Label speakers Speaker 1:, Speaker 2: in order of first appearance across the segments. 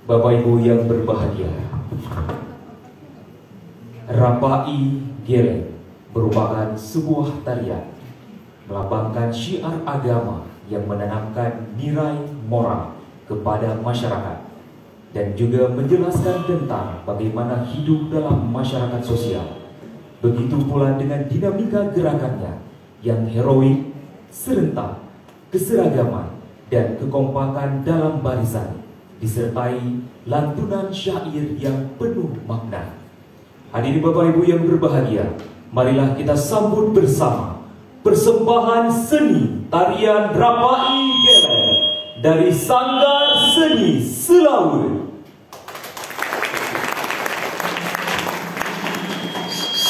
Speaker 1: Bapak Ibu yang berbahagia, Rapai Geleng merupakan sebuah tarian melambangkan syiar agama yang menanamkan nilai moral kepada masyarakat dan juga menjelaskan tentang bagaimana hidup dalam masyarakat sosial. Begitu pula dengan dinamika gerakannya yang heroik, serentak, keseragaman, dan kekompakan dalam barisan, disertai lantunan syair yang penuh makna. Hadirin Bapak Ibu yang berbahagia, marilah kita sambut bersama persembahan seni tarian Rapai Geleng dari Sanggar Seni Selawut.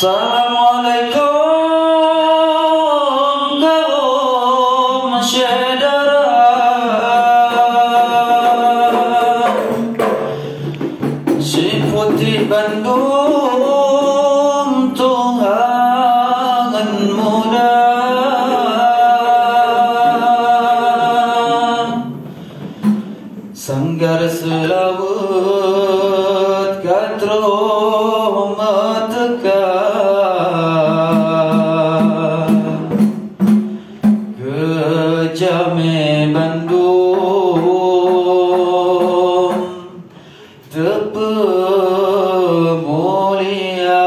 Speaker 2: Assalamualaikum kaum saudara, si putri Bandung Tuhan muda, Sanggar Selawut katro Jame Bandung tepe mulia.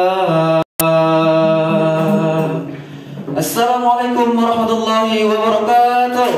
Speaker 2: Assalamualaikum warahmatullahi wabarakatuh.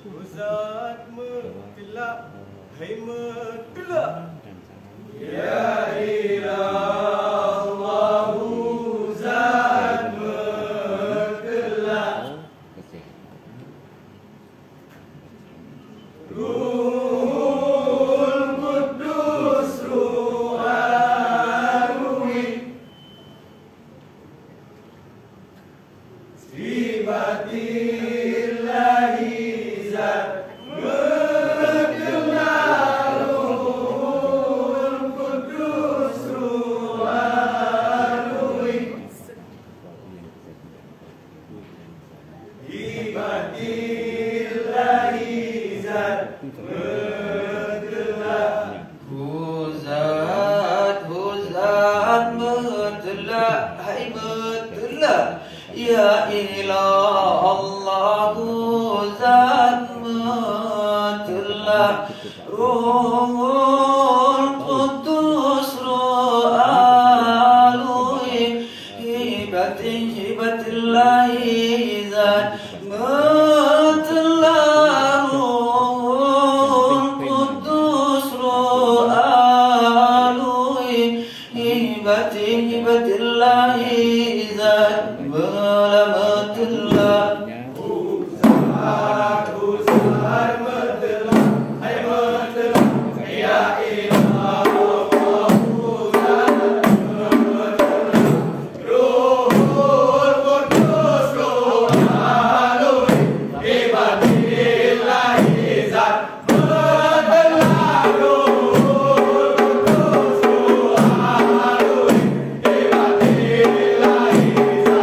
Speaker 3: Ustaz mengelak, hai mengelak. Ya ilallah, Ustaz mengelak. Ruhul Qudus Ruhanui, Sifatillahi zat mengenal. Ruhul Qudus Ruhanui, Sifatillahi zat mengenal. Huzat mengelak, hai mengelak. Ya ilah Allahu zat mengelak. Ruhul Qudus Ruhanui, hibatillahi zat mengelak. Ruhul Qudus Ruhanui, hibatillahi zat mengelak.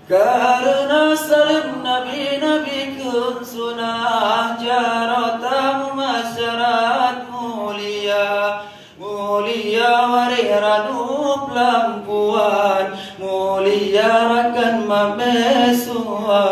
Speaker 3: Karena salim nabi-nabi kun sunah jaratamu masyarakat mulia. Mulia wariranu pelampuan, mulia rakan mamesuara.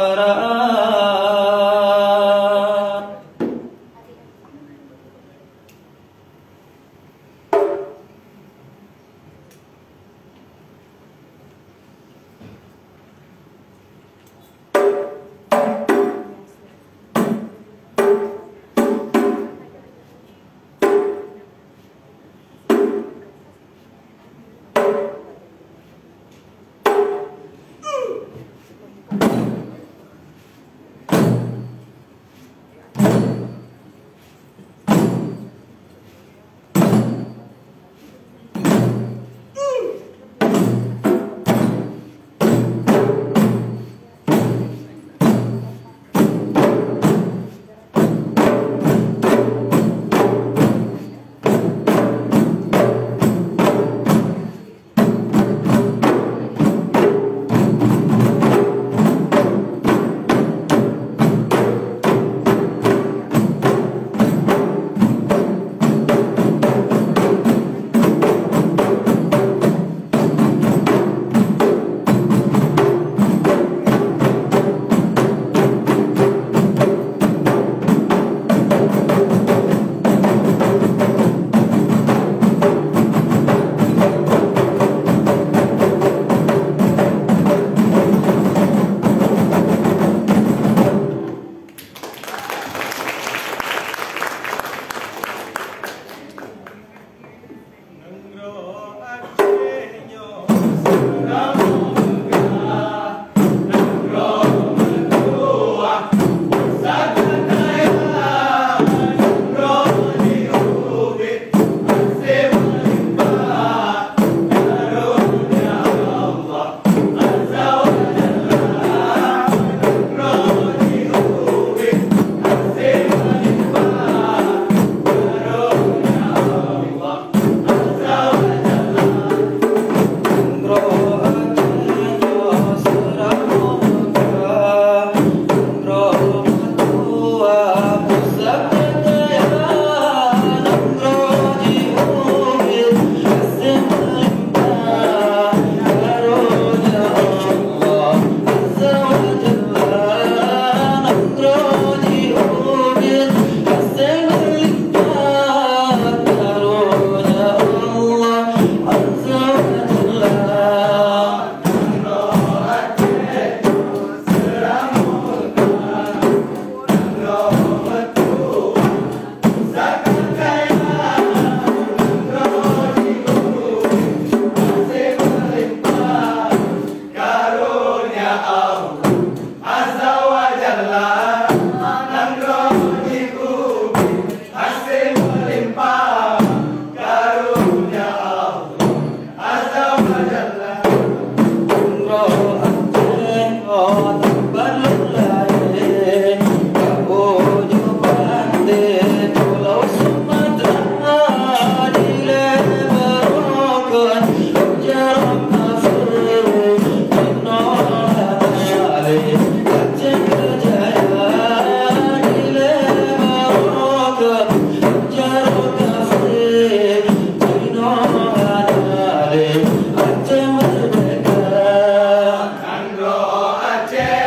Speaker 4: Aceh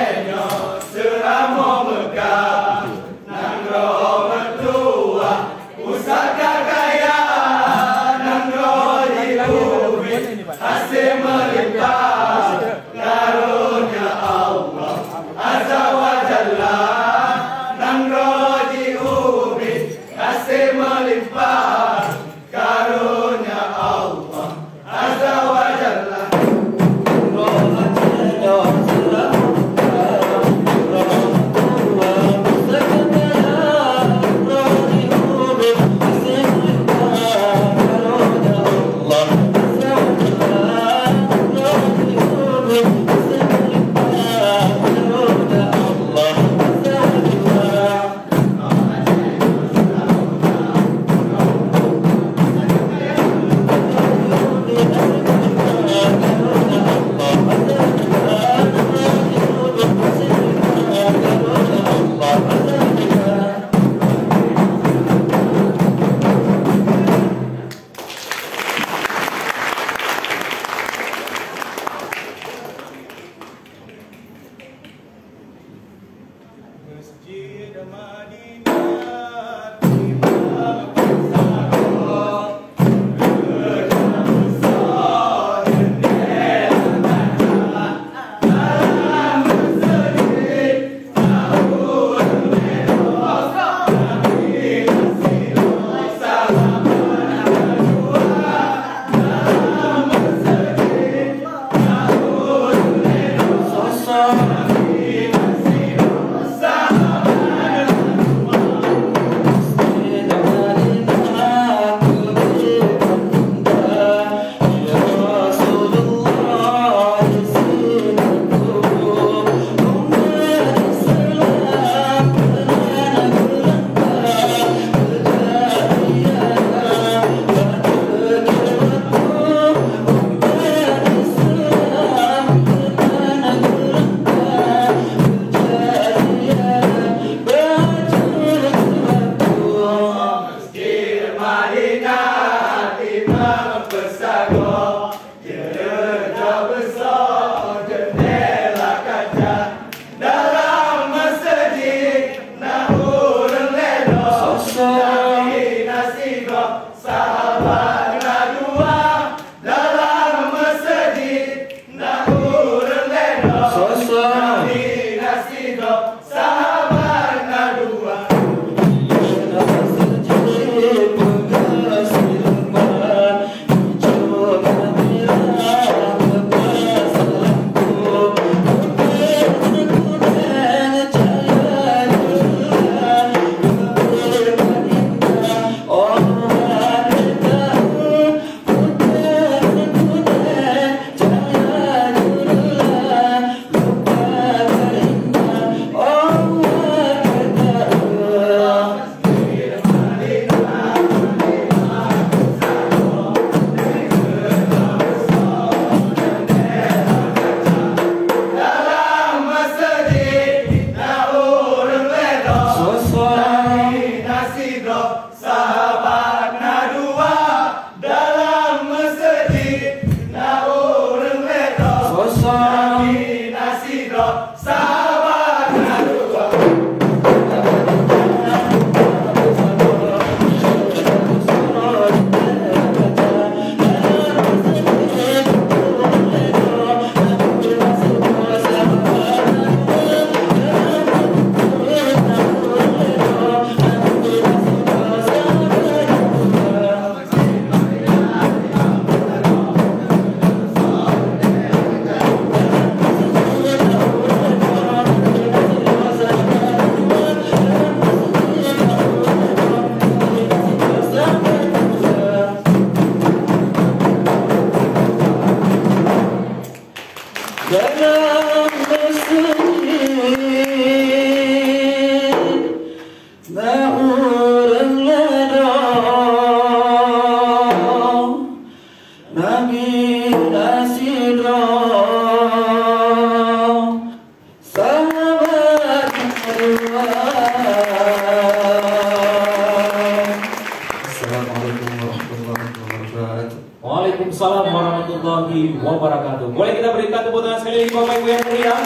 Speaker 1: Waalaikumsalam warahmatullahi wabarakatuh. Boleh kita berikan tepuk tangan sekali lagi Bapak Ibu yang meriah?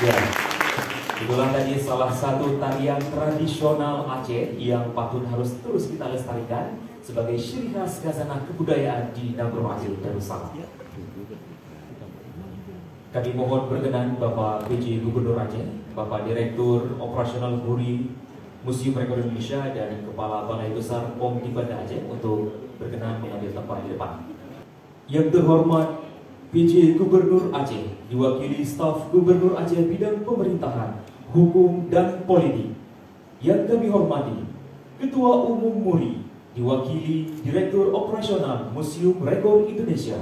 Speaker 1: Ya, itulah tadi salah satu tarian tradisional Aceh yang patut harus terus kita lestarikan sebagai ciri khas khazanah kebudayaan di Nagro Aceh Darussalam. Kami mohon berkenan Bapak PJ Gubernur Aceh, Bapak Direktur Operasional Buri Museum Rekor Indonesia dan Kepala Balai Besar POM di Banda Aceh untuk berkenan mengambil tempat di depan. Yang terhormat PJ Gubernur Aceh, diwakili staf Gubernur Aceh bidang pemerintahan, hukum dan politik. Yang kami hormati Ketua Umum MURI, diwakili Direktur Operasional Museum Rekor Indonesia,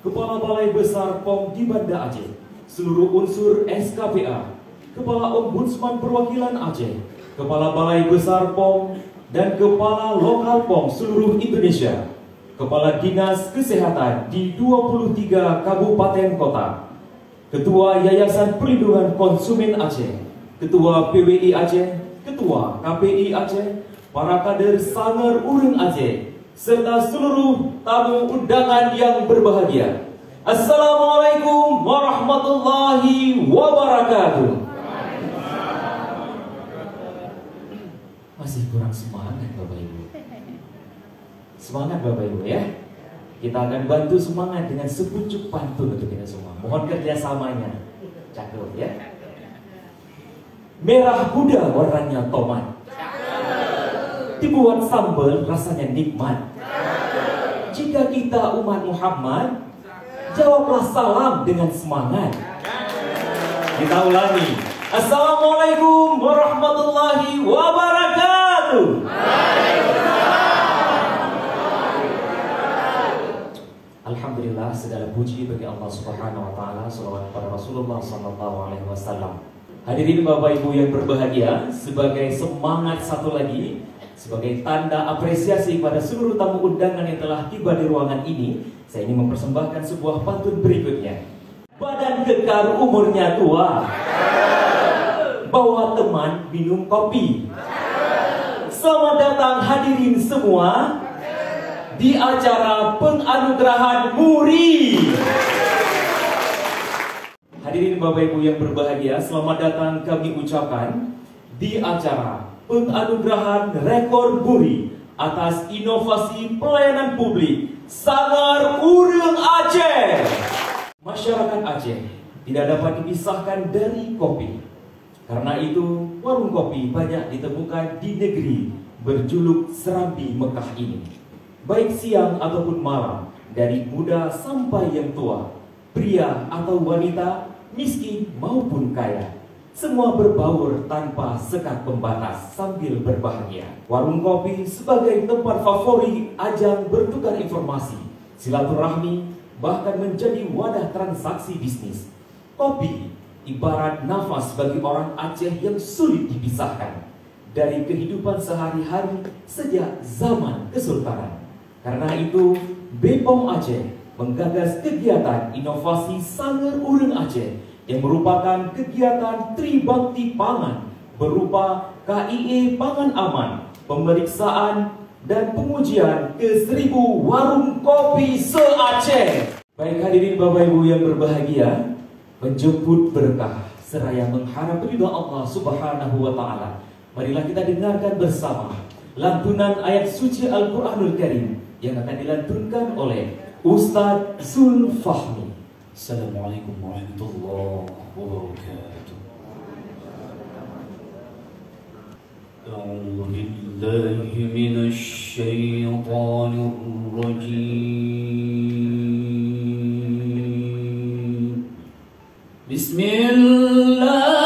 Speaker 1: Kepala Balai Besar POM di Banda Aceh, seluruh unsur SKPA, Kepala Ombudsman Perwakilan Aceh, Kepala Balai Besar POM dan Kepala Lokal POM seluruh Indonesia, Kepala Dinas Kesehatan di 23 Kabupaten Kota, Ketua Yayasan Perlindungan Konsumen Aceh, Ketua PWI Aceh, Ketua KPI Aceh, para kader Sanger Urung Aceh, serta seluruh tamu undangan yang berbahagia. Assalamualaikum warahmatullahi wabarakatuh. Masih kurang semangat Bapak Ibu. Semangat Bapak Ibu ya. Kita akan bantu semangat dengan sepucuk pantun untuk kita semua. Mohon kerjasamanya. Cakep ya. Merah muda warnanya tomat. Dibuat sambal rasanya nikmat. Jika kita umat Muhammad, jawablah salam dengan semangat. Kita ulangi. Assalamualaikum warahmatullahi wabarakatuh. Alhamdulillah, segala puji bagi Allah Subhanahu wa taala, salawat kepada Rasulullah sallallahu alaihi wasallam. Hadirin Bapak Ibu yang berbahagia, sebagai semangat satu lagi, sebagai tanda apresiasi pada seluruh tamu undangan yang telah tiba di ruangan ini, saya ingin mempersembahkan sebuah pantun berikutnya. Badan kekar umurnya tua, bawa teman minum kopi. Selamat datang hadirin semua di acara penganugerahan MURI. Hadirin Bapak Ibu yang berbahagia, selamat datang kami ucapkan di acara penganugerahan rekor MURI atas inovasi pelayanan publik Sanggar Urang Aceh. Masyarakat Aceh tidak dapat dipisahkan dari kopi. Karena itu, warung kopi banyak ditemukan di negeri berjuluk Serambi Mekah ini. Baik siang ataupun malam, dari muda sampai yang tua, pria atau wanita, miskin maupun kaya, semua berbaur tanpa sekat pembatas sambil berbahagia. Warung kopi sebagai tempat favorit ajang bertukar informasi, silaturahmi, bahkan menjadi wadah transaksi bisnis. Kopi ibarat nafas bagi orang Aceh yang sulit dipisahkan dari kehidupan sehari-hari sejak zaman Kesultanan. Karena itu, BPOM Aceh menggagas kegiatan inovasi Sanggar Urang Aceh yang merupakan kegiatan tribakti pangan berupa KIE Pangan Aman, pemeriksaan dan pengujian ke 1000 warung kopi se-Aceh. Baik hadirin Bapak Ibu yang berbahagia, menjemput berkah seraya mengharap ridha Allah Subhanahu wa taala. Marilah kita dengarkan bersama lantunan ayat suci Al-Qur'anul Karim yang akan dilantunkan oleh Ustadz Zulfahmi.
Speaker 2: Assalamualaikum warahmatullahi wabarakatuh. A'udzu billahi minasy syaithanir rajim.
Speaker 4: Inna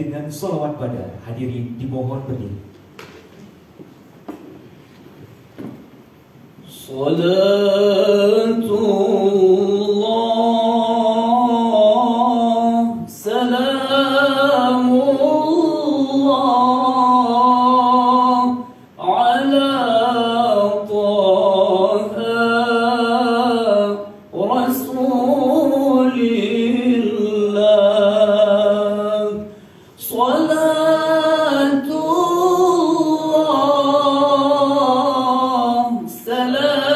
Speaker 1: dengan sholawat badar. Hadirin dimohon berdiri.
Speaker 2: Salatullah, salamullah, ala Taha Rasulillah. Salatullah, salamullah,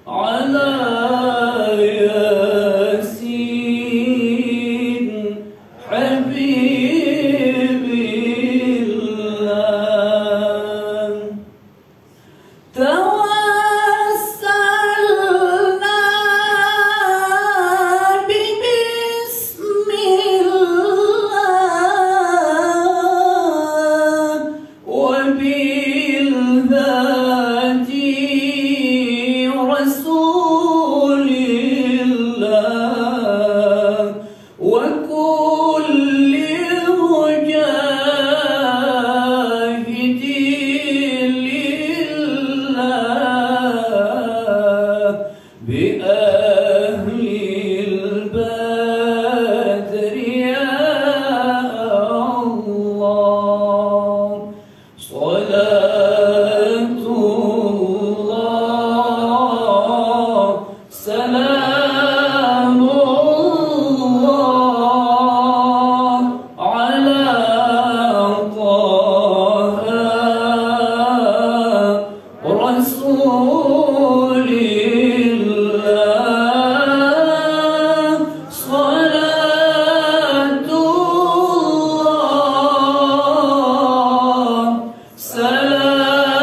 Speaker 2: ala Yasin Habibillah. Tawassalna bismillah wa bildzati rasulillah wa kulli mujahidin lillah bi ahlil badri ya Allah. Salatullah, salamullah, ala Taha Rasulillah. Salatullah, salamullah,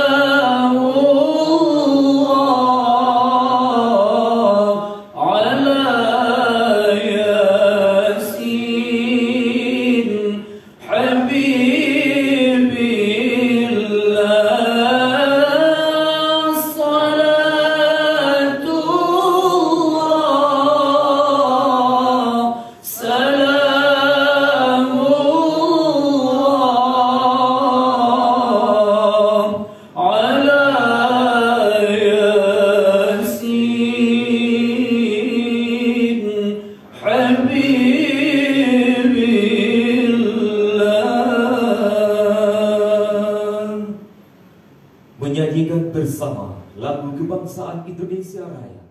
Speaker 2: ala Yasin Habibillah. Salatullah, salamullah, ala Yasin Habibillah.
Speaker 1: Menyanyikan bersama lagu kebangsaan Indonesia Raya.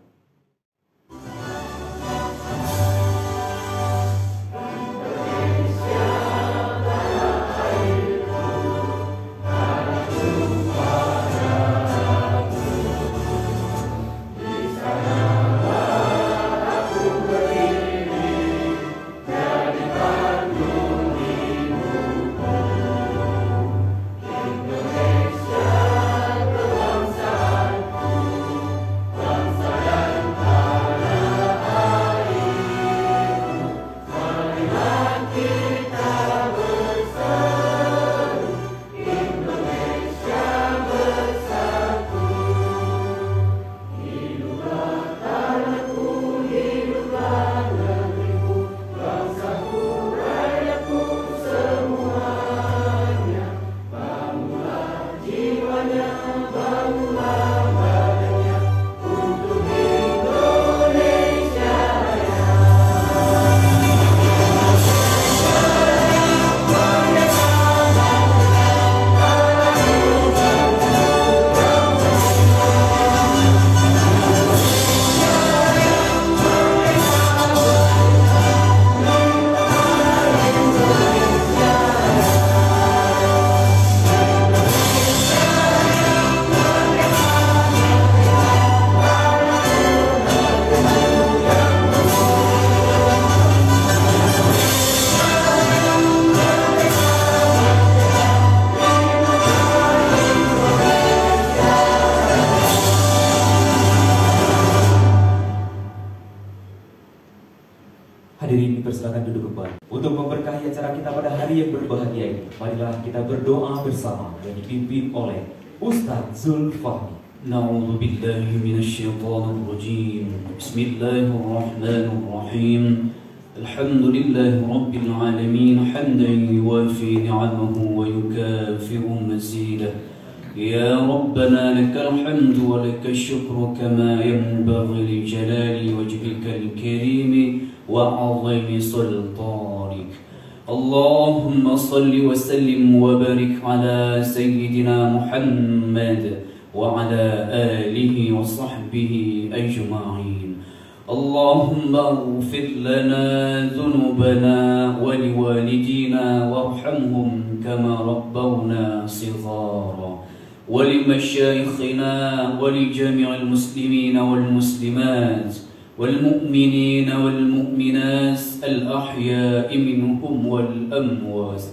Speaker 1: Hadirin dipersilakan duduk kembali. Untuk memberkahi acara kita pada hari yang berbahagia ini, marilah kita berdoa bersama yang dipimpin oleh Ustadz Zulfahmi.
Speaker 2: نعوذ بالله من الشيطان الرجيم. بسم الله الرحمن الرحيم. الحمد لله رب العالمين حمدا يوافي نعمه ويكافئ مزيده. يا ربنا لك الحمد ولك الشكر كما ينبغي لجلال وجهك الكريم وعظيم سلطانك. اللهم صل وسلم وبارك على سيدنا محمد وعلى آله وصحبه أجمعين. اللهم اغفر لنا ذنوبنا ولوالدينا وارحمهم كما ربونا صغارا، ولمشايخنا ولجميع المسلمين والمسلمات والمؤمنين والمؤمنات الأحياء منهم والأموات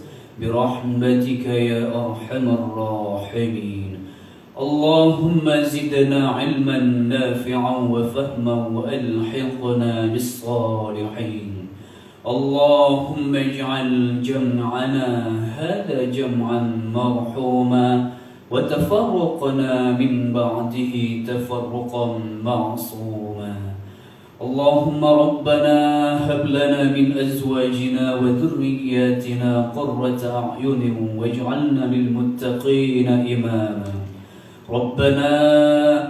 Speaker 2: برحمتك يا أرحم الراحمين. اللهم زدنا علما نافعا وفهما وألحقنا بالصالحين. اللهم اجعل جمعنا هذا جمعا مرحوما وتفرقنا من بعده تفرقا معصوما. اللهم ربنا هب لنا من أزواجنا وذرياتنا قرة أعين واجعلنا للمتقين إماما. ربنا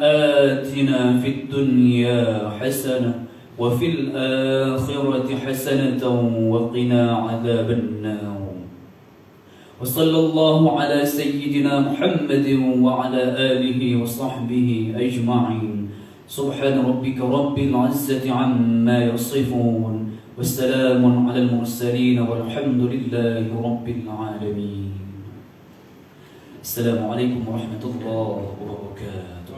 Speaker 2: آتنا في الدنيا حسنة وفي الآخرة حسنة وقنا عذاب النار. وصلى الله على سيدنا محمد وعلى آله وصحبه أجمعين. سبحان ربك رب العزة عما يصفون والسلام على المرسلين والحمد لله رب العالمين. Assalamualaikum warahmatullahi wabarakatuh.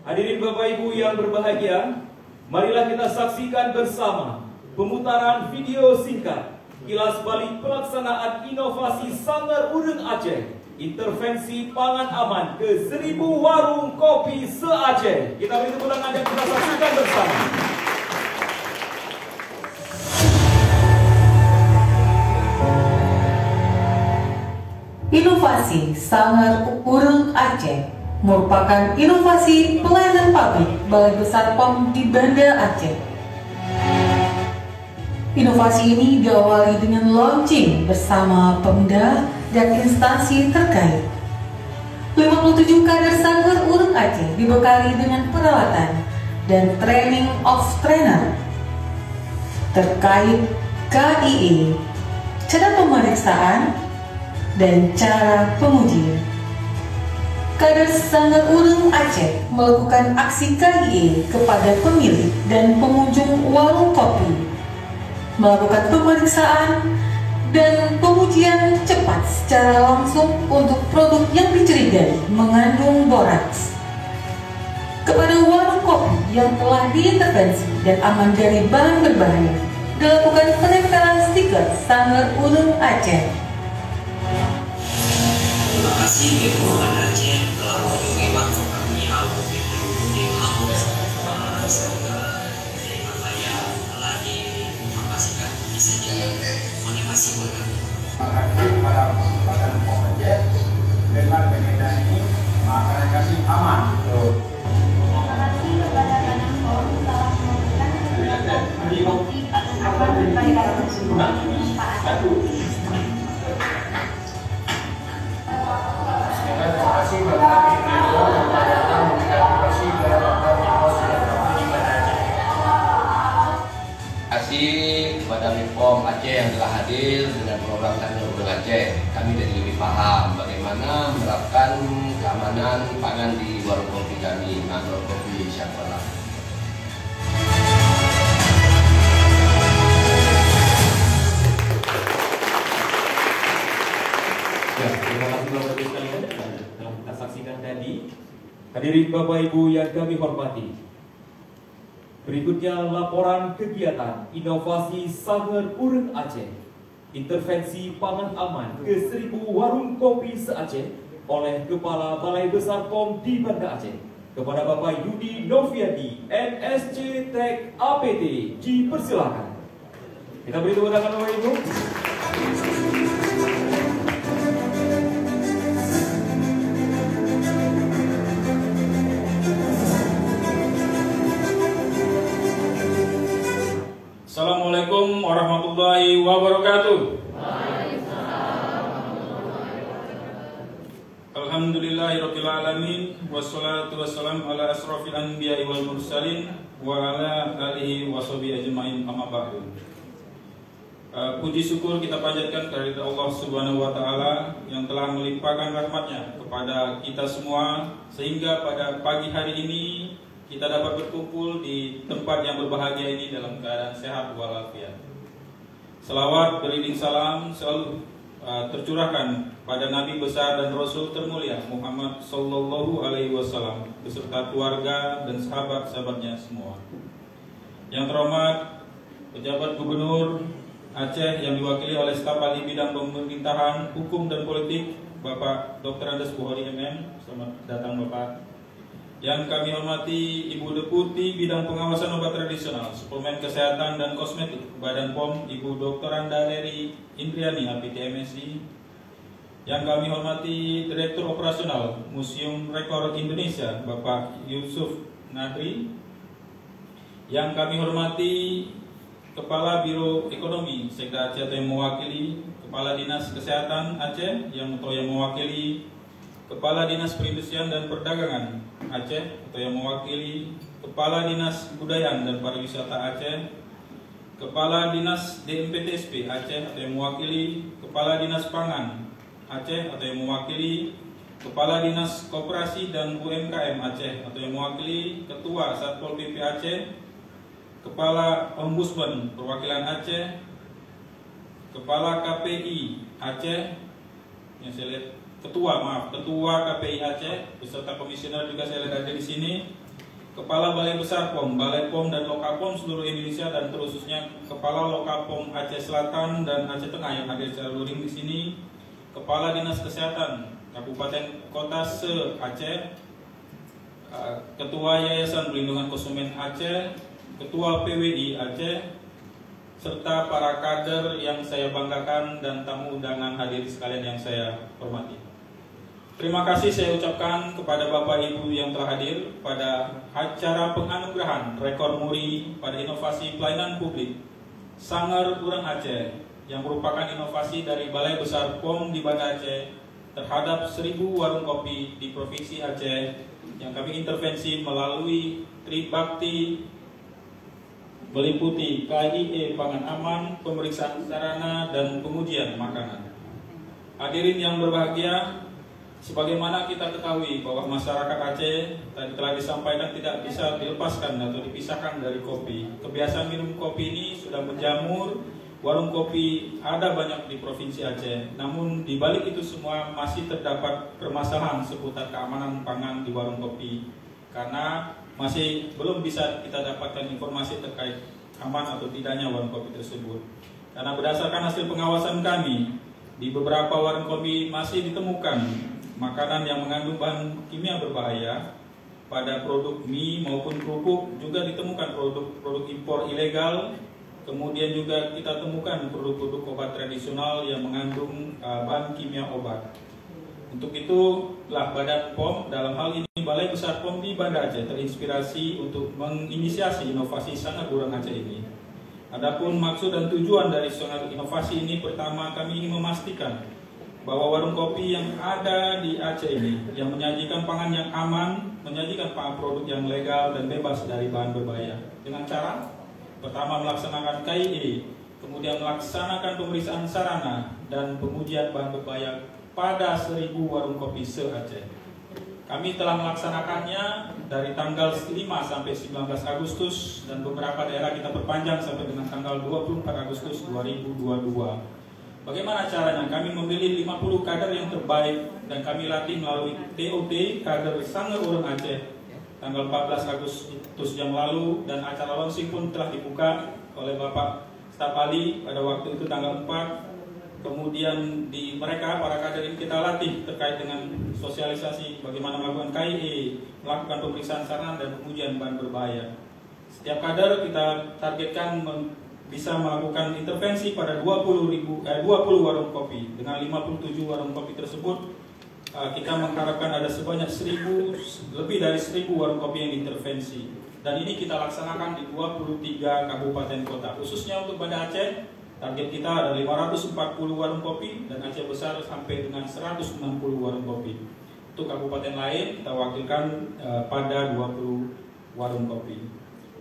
Speaker 1: Hadirin Bapak Ibu yang berbahagia, marilah kita saksikan bersama pemutaran video singkat kilas balik pelaksanaan inovasi Sanggar Urang Aceh, intervensi pangan aman ke 1000 warung kopi se-Aceh. Kita beri tepuk tangan dan kita saksikan bersama.
Speaker 4: Inovasi Sanggar Urang Aceh merupakan inovasi pelayanan publik Balai Besar POM di Banda Aceh. Inovasi ini diawali dengan launching bersama Pemda dan instansi terkait. 57 kader Sanggar Urang Aceh dibekali dengan peralatan dan training of trainer terkait KIE, cara pemeriksaan dan cara pengujian. Kader Sanggar Urang Aceh melakukan aksi KIE kepada pemilik dan pengunjung warung kopi, melakukan pemeriksaan dan pengujian cepat secara langsung untuk produk yang dicurigai mengandung boraks. Kepada warung kopi yang telah diintervensi dan aman dari bahan berbahaya, dilakukan penempelan stiker Sanggar Urang Aceh.
Speaker 5: Terima kasih Bepom Aceh telah mengunjungi warung kami di Lampung. Semoga saya telah diinformasikan bisa jadi motivasi buat kami.
Speaker 6: Terima kasih kepada Bepom Aceh dengan pengedar ini makanan kami aman.
Speaker 7: Terima kasih kepada Badan POM telah memberikan kopi aman berbayar tersebut.
Speaker 8: Terima kasih kepada Bepom Aceh yang telah hadir dengan program Sanggar Urang Aceh. Kami jadi lebih paham bagaimana menerapkan keamanan pangan di warung kopi kami, Warung Kopi Syakwalah.
Speaker 1: Ya, terima kasih Bapak Ibu sekalian telah kita saksikan tadi. Hadirin Bapak Ibu yang kami hormati, berikutnya laporan kegiatan inovasi Sanggar Urang Aceh, intervensi pangan aman ke 1000 warung kopi se-Aceh oleh Kepala Balai Besar POM di Banda Aceh kepada Bapak Yudi Noviadi, MSc Tek APT, dipersilakan. Kita beri tepuk tangan Bapak Ibu.
Speaker 9: Alhamdulillahirabbil alamin wassalatu wassalamu ala asrofil anbiya'i wal mursalin wa ala alihi washabihi ajmain amma ba'du. Puji syukur kita panjatkan kepada Allah Subhanahu wa taala yang telah melimpahkan rahmat-Nya kepada kita semua sehingga pada pagi hari ini kita dapat berkumpul di tempat yang berbahagia ini dalam keadaan sehat walafiat. Selawat beriring salam selalu tercurahkan pada Nabi besar dan Rasul termulia Muhammad Sallallahu Alaihi Wasallam beserta keluarga dan sahabat-sahabatnya semua. Yang terhormat pejabat Gubernur Aceh yang diwakili oleh staf ahli bidang pemerintahan, hukum dan politik Bapak Dr. Andes Bukhari MM. Selamat datang Bapak. Yang kami hormati Ibu Deputi Bidang Pengawasan Obat Tradisional, Suplemen Kesehatan dan Kosmetik Badan POM Ibu Dr. Anda Leri Indriani APT MSI. Yang kami hormati Direktur Operasional Museum Rekor Indonesia Bapak Yusuf Nadri. Yang kami hormati Kepala Biro Ekonomi Sekda Aceh atau yang mewakili, Kepala Dinas Kesehatan Aceh yang mewakili, Kepala Dinas Perindustrian dan Perdagangan Aceh atau yang mewakili, Kepala Dinas Kebudayaan dan Pariwisata Aceh, Kepala Dinas DMPTSP Aceh atau yang mewakili, Kepala Dinas Pangan Aceh atau yang mewakili, Kepala Dinas Koperasi dan UMKM Aceh atau yang mewakili, Ketua Satpol PP Aceh, Kepala Ombudsman Perwakilan Aceh, Kepala KPI Aceh yang saya lihat Ketua KPI Aceh beserta komisioner juga saya lihat ada di sini, Kepala Balai Besar POM, Balai POM dan Lokapom seluruh Indonesia dan terkhususnya Kepala Lokapom Aceh Selatan dan Aceh Tengah yang hadir secara luring di sini, Kepala Dinas Kesehatan Kabupaten Kota se-Aceh, Ketua Yayasan Perlindungan Konsumen Aceh, Ketua PWI Aceh, serta para kader yang saya banggakan dan tamu undangan hadir sekalian yang saya hormati. Terima kasih saya ucapkan kepada Bapak Ibu yang telah hadir pada acara penganugerahan rekor muri pada inovasi pelayanan publik Sanger Urang Aceh yang merupakan inovasi dari Balai Besar POM di Banda Aceh terhadap 1000 warung kopi di Provinsi Aceh yang kami intervensi melalui Tribakti meliputi KIE Pangan Aman, pemeriksaan sarana dan pengujian makanan. Hadirin yang berbahagia, sebagaimana kita ketahui bahwa masyarakat Aceh tadi telah disampaikan tidak bisa dilepaskan atau dipisahkan dari kopi. Kebiasaan minum kopi ini sudah menjamur, warung kopi ada banyak di Provinsi Aceh. Namun di balik itu semua masih terdapat permasalahan seputar keamanan pangan di warung kopi karena masih belum bisa kita dapatkan informasi terkait aman atau tidaknya warung kopi tersebut. Karena berdasarkan hasil pengawasan kami, di beberapa warung kopi masih ditemukan makanan yang mengandung bahan kimia berbahaya. Pada produk mie maupun kerupuk juga ditemukan produk impor ilegal. Kemudian juga kita temukan produk-produk obat tradisional yang mengandung bahan kimia obat. Untuk itu telah Badan POM dalam hal ini Balai Besar POM di Banda Aceh terinspirasi untuk menginisiasi inovasi Sanger Urang Aceh ini. Adapun maksud dan tujuan dari Sanger inovasi ini, pertama kami ingin memastikan bahwa warung kopi yang ada di Aceh ini yang menyajikan pangan yang aman, menyajikan produk yang legal dan bebas dari bahan berbahaya dengan cara pertama melaksanakan KIE, kemudian melaksanakan pemeriksaan sarana dan pengujian bahan berbahaya pada 1000 warung kopi se-Aceh. Kami telah melaksanakannya dari tanggal 5 sampai 19 Agustus dan beberapa daerah kita perpanjang sampai dengan tanggal 24 Agustus 2022. Bagaimana caranya? Kami memilih 50 kader yang terbaik dan kami latih melalui TOT kader Sanger Urang Aceh tanggal 14 Agustus yang lalu, dan acara launching pun telah dibuka oleh Bapak Staf ahli pada waktu itu tanggal 4. Kemudian di mereka para kader ini kita latih terkait dengan sosialisasi bagaimana melakukan KIE, melakukan pemeriksaan sarana dan pengujian bahan berbahaya. Setiap kader kita targetkan bisa melakukan intervensi pada 20 warung kopi. Dengan 57 warung kopi tersebut kita mengharapkan ada sebanyak lebih dari 1000 warung kopi yang diintervensi. Dan ini kita laksanakan di 23 kabupaten kota. Khususnya untuk Banda Aceh, target kita ada 540 warung kopi dan Aceh Besar sampai dengan 160 warung kopi. Untuk kabupaten lain kita wakilkan pada 20 warung kopi.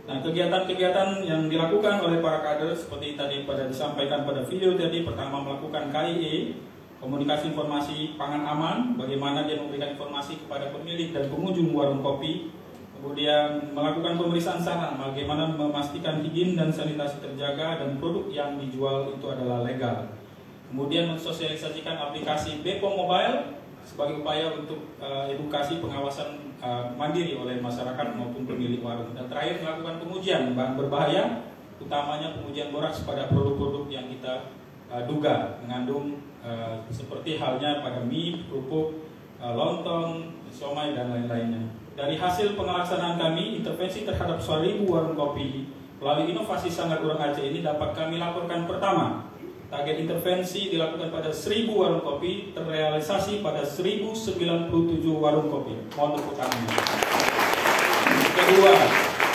Speaker 9: Nah, kegiatan-kegiatan yang dilakukan oleh para kader seperti tadi pada disampaikan pada video tadi, pertama melakukan KIE, komunikasi informasi pangan aman, bagaimana dia memberikan informasi kepada pemilik dan pengunjung warung kopi. Kemudian melakukan pemeriksaan sarana, bagaimana memastikan higien dan sanitasi terjaga dan produk yang dijual itu adalah legal. Kemudian mensosialisasikan aplikasi BPOM Mobile sebagai upaya untuk edukasi pengawasan mandiri oleh masyarakat maupun pemilik warung. Dan terakhir melakukan pengujian bahan berbahaya, utamanya pengujian boraks pada produk-produk yang kita duga mengandung seperti halnya pada mie, kerupuk, lontong, siomay dan lain-lainnya. Dari hasil pelaksanaan kami, intervensi terhadap 1.000 warung kopi melalui inovasi Sanggar Urang Aceh ini dapat kami laporkan. Pertama, target intervensi dilakukan pada 1.000 warung kopi, terrealisasi pada 1.097 warung kopi. Mohon tepuk tangan. Kedua,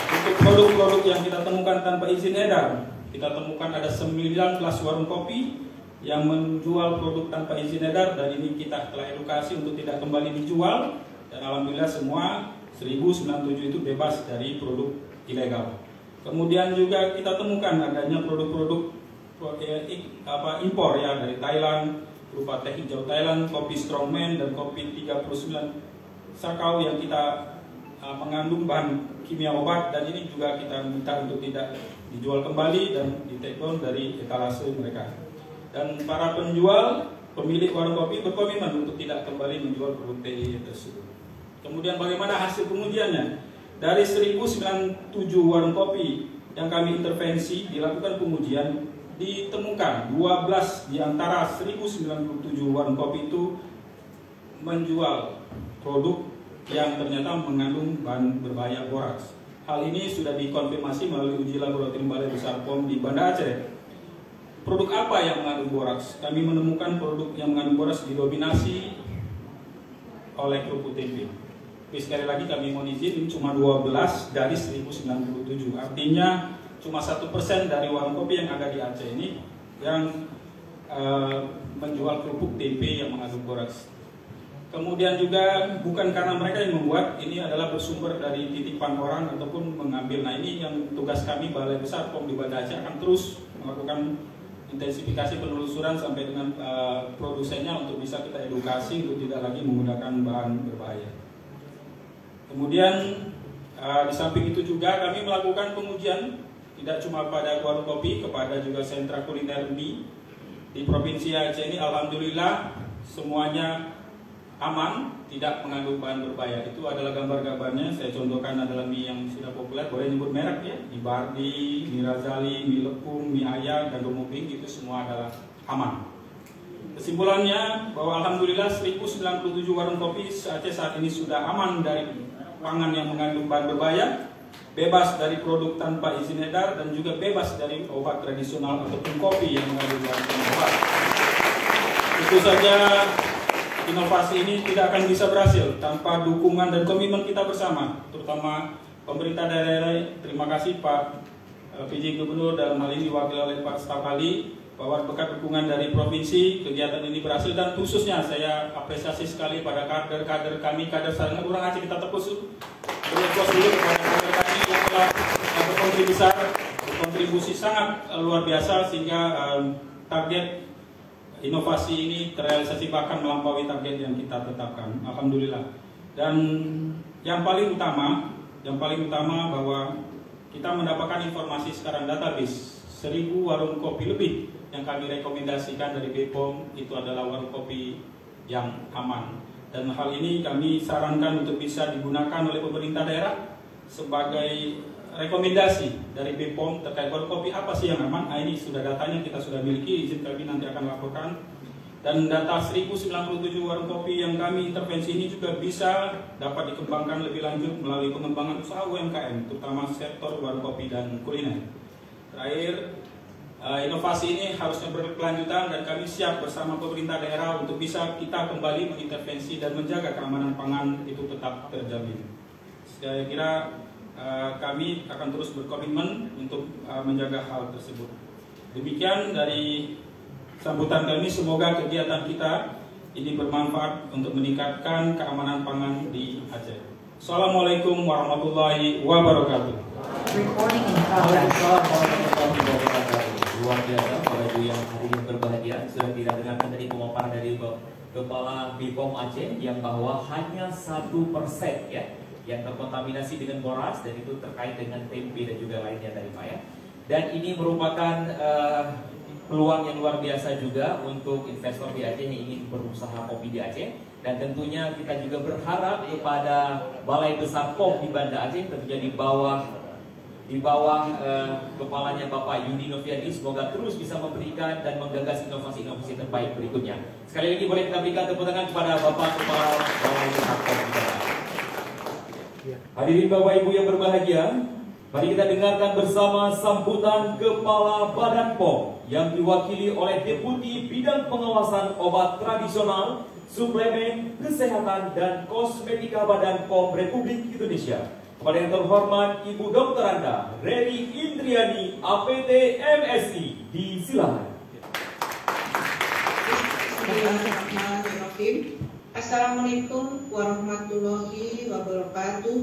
Speaker 9: untuk produk-produk yang kita temukan tanpa izin edar, kita temukan ada 19 warung kopi yang menjual produk tanpa izin edar, dan ini kita telah edukasi untuk tidak kembali dijual, dan alhamdulillah semua 1097 itu bebas dari produk ilegal. Kemudian juga kita temukan adanya produk-produk impor ya dari Thailand, berupa teh hijau Thailand, kopi Strongman dan kopi 39 Sakau yang kita mengandung bahan kimia obat, dan ini juga kita minta untuk tidak dijual kembali dan di take down dari etalase mereka. Dan para penjual, pemilik warung kopi berkomitmen untuk tidak kembali menjual produk TI tersebut. Kemudian bagaimana hasil pengujiannya? Dari 1097 warung kopi yang kami intervensi dilakukan pengujian, ditemukan 12 di antara 1097 warung kopi itu menjual produk yang ternyata mengandung bahan berbahaya boraks. Hal ini sudah dikonfirmasi melalui uji laboratorium Balai Besar POM di Banda Aceh. Produk apa yang mengandung boraks? Kami menemukan produk yang mengandung boraks didominasi oleh kerupuk tempe. Tapi sekali lagi kami mohon izin, ini cuma 12 dari 1097. Artinya cuma 1% dari warung kopi yang ada di Aceh ini yang menjual kerupuk tempe yang mengandung boraks. Kemudian juga bukan karena mereka yang membuat, ini adalah bersumber dari titipan orang ataupun mengambil. Nah, ini yang tugas kami Balai Besar POM di Banda Aceh akan terus melakukan intensifikasi penelusuran sampai dengan produsennya untuk bisa kita edukasi untuk tidak lagi menggunakan bahan berbahaya. Kemudian di samping itu juga kami melakukan pengujian tidak cuma pada warung kopi, kepada juga sentra kuliner mie di Provinsi Aceh ini. Alhamdulillah semuanya aman, tidak mengandung bahan berbahaya. Itu adalah gambar-gambarnya. Saya contohkan adalah mie yang sudah populer, boleh nyebut merek ya, mie Bardi, mie Razali, mie Lekung, mie Ayah, dan Romobing, itu semua adalah aman. Kesimpulannya bahwa alhamdulillah 1097 warung kopi Aceh saat ini sudah aman dari pangan yang mengandung bahan berbahaya, bebas dari produk tanpa izin edar, dan juga bebas dari obat tradisional ataupun kopi yang mengandung bahan obat. Itu saja. Inovasi ini tidak akan bisa berhasil tanpa dukungan dan komitmen kita bersama, terutama pemerintah daerah. Terima kasih Pak PJ Gubernur, dalam hal ini diwakili oleh Pak Staf Ali, bahwa berkat dukungan dari provinsi kegiatan ini berhasil. Dan khususnya saya apresiasi sekali pada kader-kader kami, kader Sanggar Urang Aceh. Kita tepuk dulu kepada kader kami yang telah berkontribusi sangat luar biasa sehingga target inovasi ini terrealisasi, bahkan melampaui target yang kita tetapkan. Alhamdulillah. Dan yang paling utama bahwa kita mendapatkan informasi sekarang database 1000 warung kopi lebih yang kami rekomendasikan dari BPOM itu adalah warung kopi yang aman. Dan hal ini kami sarankan untuk bisa digunakan oleh pemerintah daerah sebagai rekomendasi dari BPOM terkait warung kopi apa sih yang aman. Nah, ini sudah datanya, kita sudah miliki, izin kami nanti akan laporkan. Dan data 1097 warung kopi yang kami intervensi ini juga bisa dapat dikembangkan lebih lanjut melalui pengembangan usaha UMKM, terutama sektor warung kopi dan kuliner. Terakhir, inovasi ini harusnya berkelanjutan dan kami siap bersama pemerintah daerah untuk bisa kita kembali mengintervensi dan menjaga keamanan pangan itu tetap terjamin. Saya kira kami akan terus berkomitmen untuk menjaga hal tersebut. Demikian dari sambutan kami, semoga kegiatan kita ini bermanfaat untuk meningkatkan keamanan pangan di Aceh. Assalamualaikum warahmatullahi wabarakatuh.
Speaker 4: Recording in progress.
Speaker 1: Luar biasa, Bapak Ibu yang hadirin berbahagia, sudah tidak dengarkan tadi pemaparan dari Kepala BPOM Aceh yang bahwa hanya 1% ya yang terkontaminasi dengan boras, dan itu terkait dengan tempe dan juga lainnya dari Pak ya. Dan ini merupakan peluang yang luar biasa juga untuk investor di Aceh yang ingin berusaha kopi di Aceh. Dan tentunya kita juga berharap kepada Balai Besar POM di Banda Aceh, tentunya di bawah kepalanya Bapak Yudi Noviadi, semoga terus bisa memberikan dan menggagas inovasi-inovasi terbaik berikutnya. Sekali lagi boleh kita berikan tepuk tangan kepada Bapak Kepala Balai Besar POM di Banda Aceh. Hadirin Bapak Ibu yang berbahagia, mari kita dengarkan bersama sambutan Kepala Badan POM yang diwakili oleh Deputi Bidang Pengawasan Obat Tradisional, Suplemen, Kesehatan, dan Kosmetika Badan POM Republik Indonesia. Kepada yang terhormat Ibu Dr. Anda, Reri Indriani, APT MSI, disilakan.
Speaker 10: Bismillahirrahmanirrahim. Assalamualaikum warahmatullahi wabarakatuh.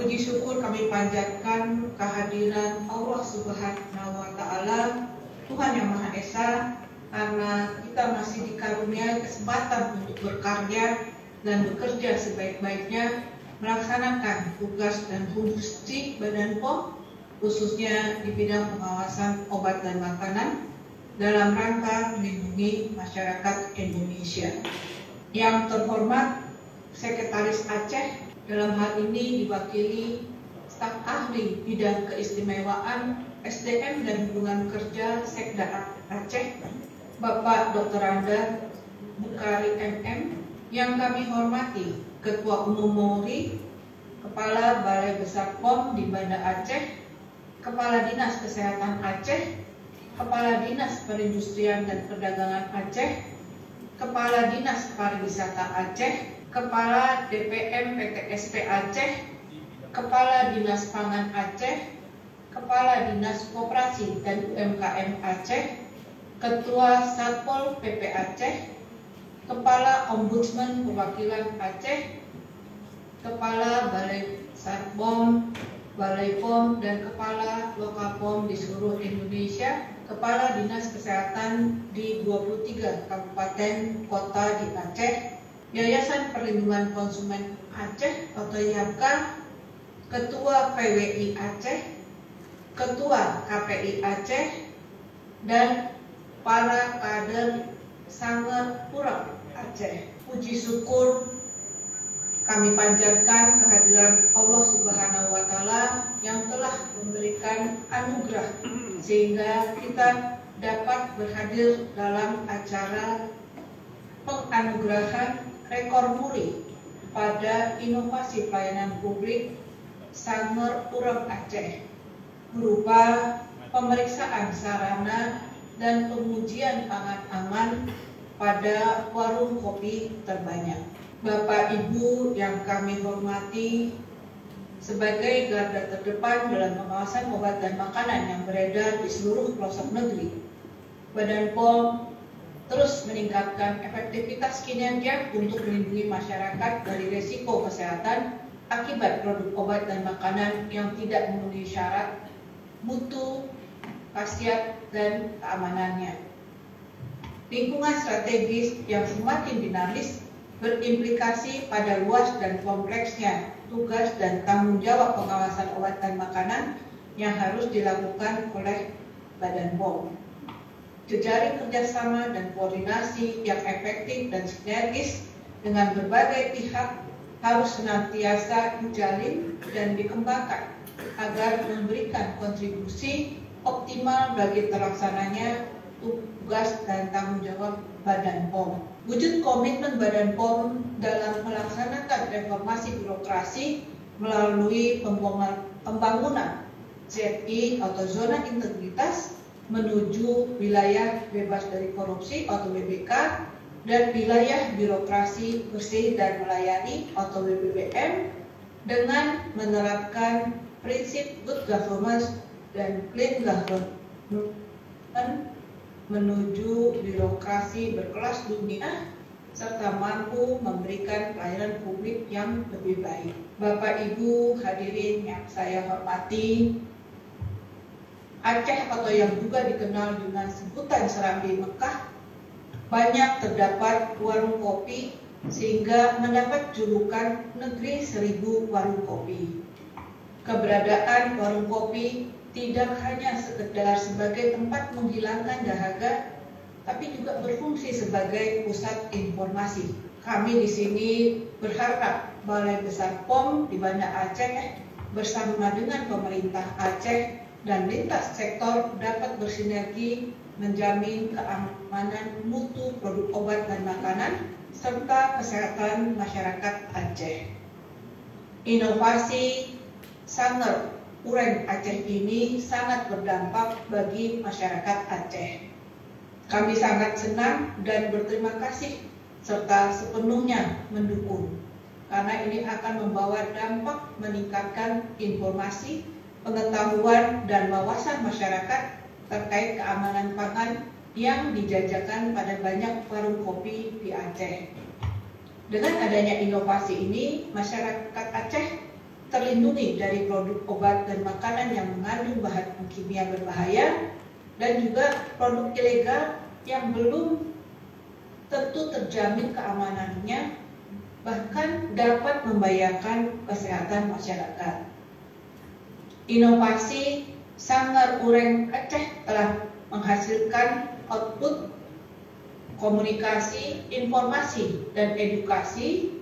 Speaker 10: Puji syukur kami panjatkan kehadiran Allah Subhanahu wa Ta'ala, Tuhan yang Maha Esa, karena kita masih dikaruniai kesempatan untuk berkarya dan bekerja sebaik-baiknya melaksanakan tugas dan fungsi Badan POM, khususnya di bidang pengawasan obat dan makanan dalam rangka melindungi masyarakat Indonesia. Yang terhormat Sekretaris Aceh, dalam hal ini diwakili staf ahli bidang keistimewaan SDM dan hubungan kerja Sekda Aceh, Bapak Dr. Anda Bukhari MM, yang kami hormati Ketua Umum MORI, Kepala Balai Besar POM di Banda Aceh, Kepala Dinas Kesehatan Aceh, Kepala Dinas Perindustrian dan Perdagangan Aceh, Kepala Dinas Pariwisata Aceh, Kepala DPM PTSP Aceh, Kepala Dinas Pangan Aceh, Kepala Dinas Koperasi dan UMKM Aceh, Ketua Satpol PP Aceh, Kepala Ombudsman Perwakilan Aceh, Kepala Balai Sarpom, Balai POM, dan Kepala Lokapom di seluruh Indonesia, Kepala Dinas Kesehatan di 23 kabupaten kota di Aceh, Yayasan Perlindungan Konsumen Aceh atau YAPKA, Ketua PWI Aceh, Ketua KPI Aceh, dan para kader Sanggar Purap Aceh. Puji syukur kami panjatkan kehadiran Allah Subhanahu wa Ta'ala yang telah memberikan anugerah sehingga kita dapat berhadir dalam acara penganugerahan rekor muri pada inovasi pelayanan publik Sanggar Purap Aceh berupa pemeriksaan sarana dan pengujian pangan aman pada warung kopi terbanyak. Bapak Ibu yang kami hormati, sebagai garda terdepan dalam pengawasan obat dan makanan yang beredar di seluruh pelosok negeri, Badan POM terus meningkatkan efektivitas kinerja untuk melindungi masyarakat dari risiko kesehatan akibat produk obat dan makanan yang tidak memenuhi syarat mutu, khasiat, dan keamanannya. Lingkungan strategis yang semakin dinamis berimplikasi pada luas dan kompleksnya tugas dan tanggung jawab pengawasan obat dan makanan yang harus dilakukan oleh Badan POM. Jejaring kerjasama dan koordinasi yang efektif dan sinergis dengan berbagai pihak harus senantiasa dijalin dan dikembangkan agar memberikan kontribusi optimal bagi terlaksananya tugas dan tanggung jawab Badan POM. Wujud komitmen Badan POM dalam melaksanakan reformasi birokrasi melalui pembangunan ZI atau zona integritas menuju wilayah bebas dari korupsi atau WBK dan wilayah birokrasi bersih dan melayani atau WBBM dengan menerapkan prinsip good governance dan clean government menuju birokrasi berkelas dunia serta mampu memberikan pelayanan publik yang lebih baik. Bapak Ibu hadirin yang saya hormati, Aceh atau yang juga dikenal dengan sebutan Serambi Mekah banyak terdapat warung kopi sehingga mendapat julukan negeri 1000 warung kopi. Keberadaan warung kopi tidak hanya sekedar sebagai tempat menghilangkan dahaga, tapi juga berfungsi sebagai pusat informasi. Kami di sini berharap Balai Besar POM di Banda Aceh bersama dengan pemerintah Aceh dan lintas sektor dapat bersinergi menjamin keamanan mutu produk obat dan makanan serta kesehatan masyarakat Aceh. Inovasi Sanger Uren Aceh ini sangat berdampak bagi masyarakat Aceh. Kami sangat senang dan berterima kasih serta sepenuhnya mendukung, karena ini akan membawa dampak meningkatkan informasi, pengetahuan, dan wawasan masyarakat terkait keamanan pangan yang dijajakan pada banyak warung kopi di Aceh. Dengan adanya inovasi ini, masyarakat Aceh terlindungi dari produk obat dan makanan yang mengandung bahan kimia berbahaya dan juga produk ilegal yang belum tentu terjamin keamanannya, bahkan dapat membahayakan kesehatan masyarakat. Inovasi Sanger Uren Aceh telah menghasilkan output komunikasi, informasi, dan edukasi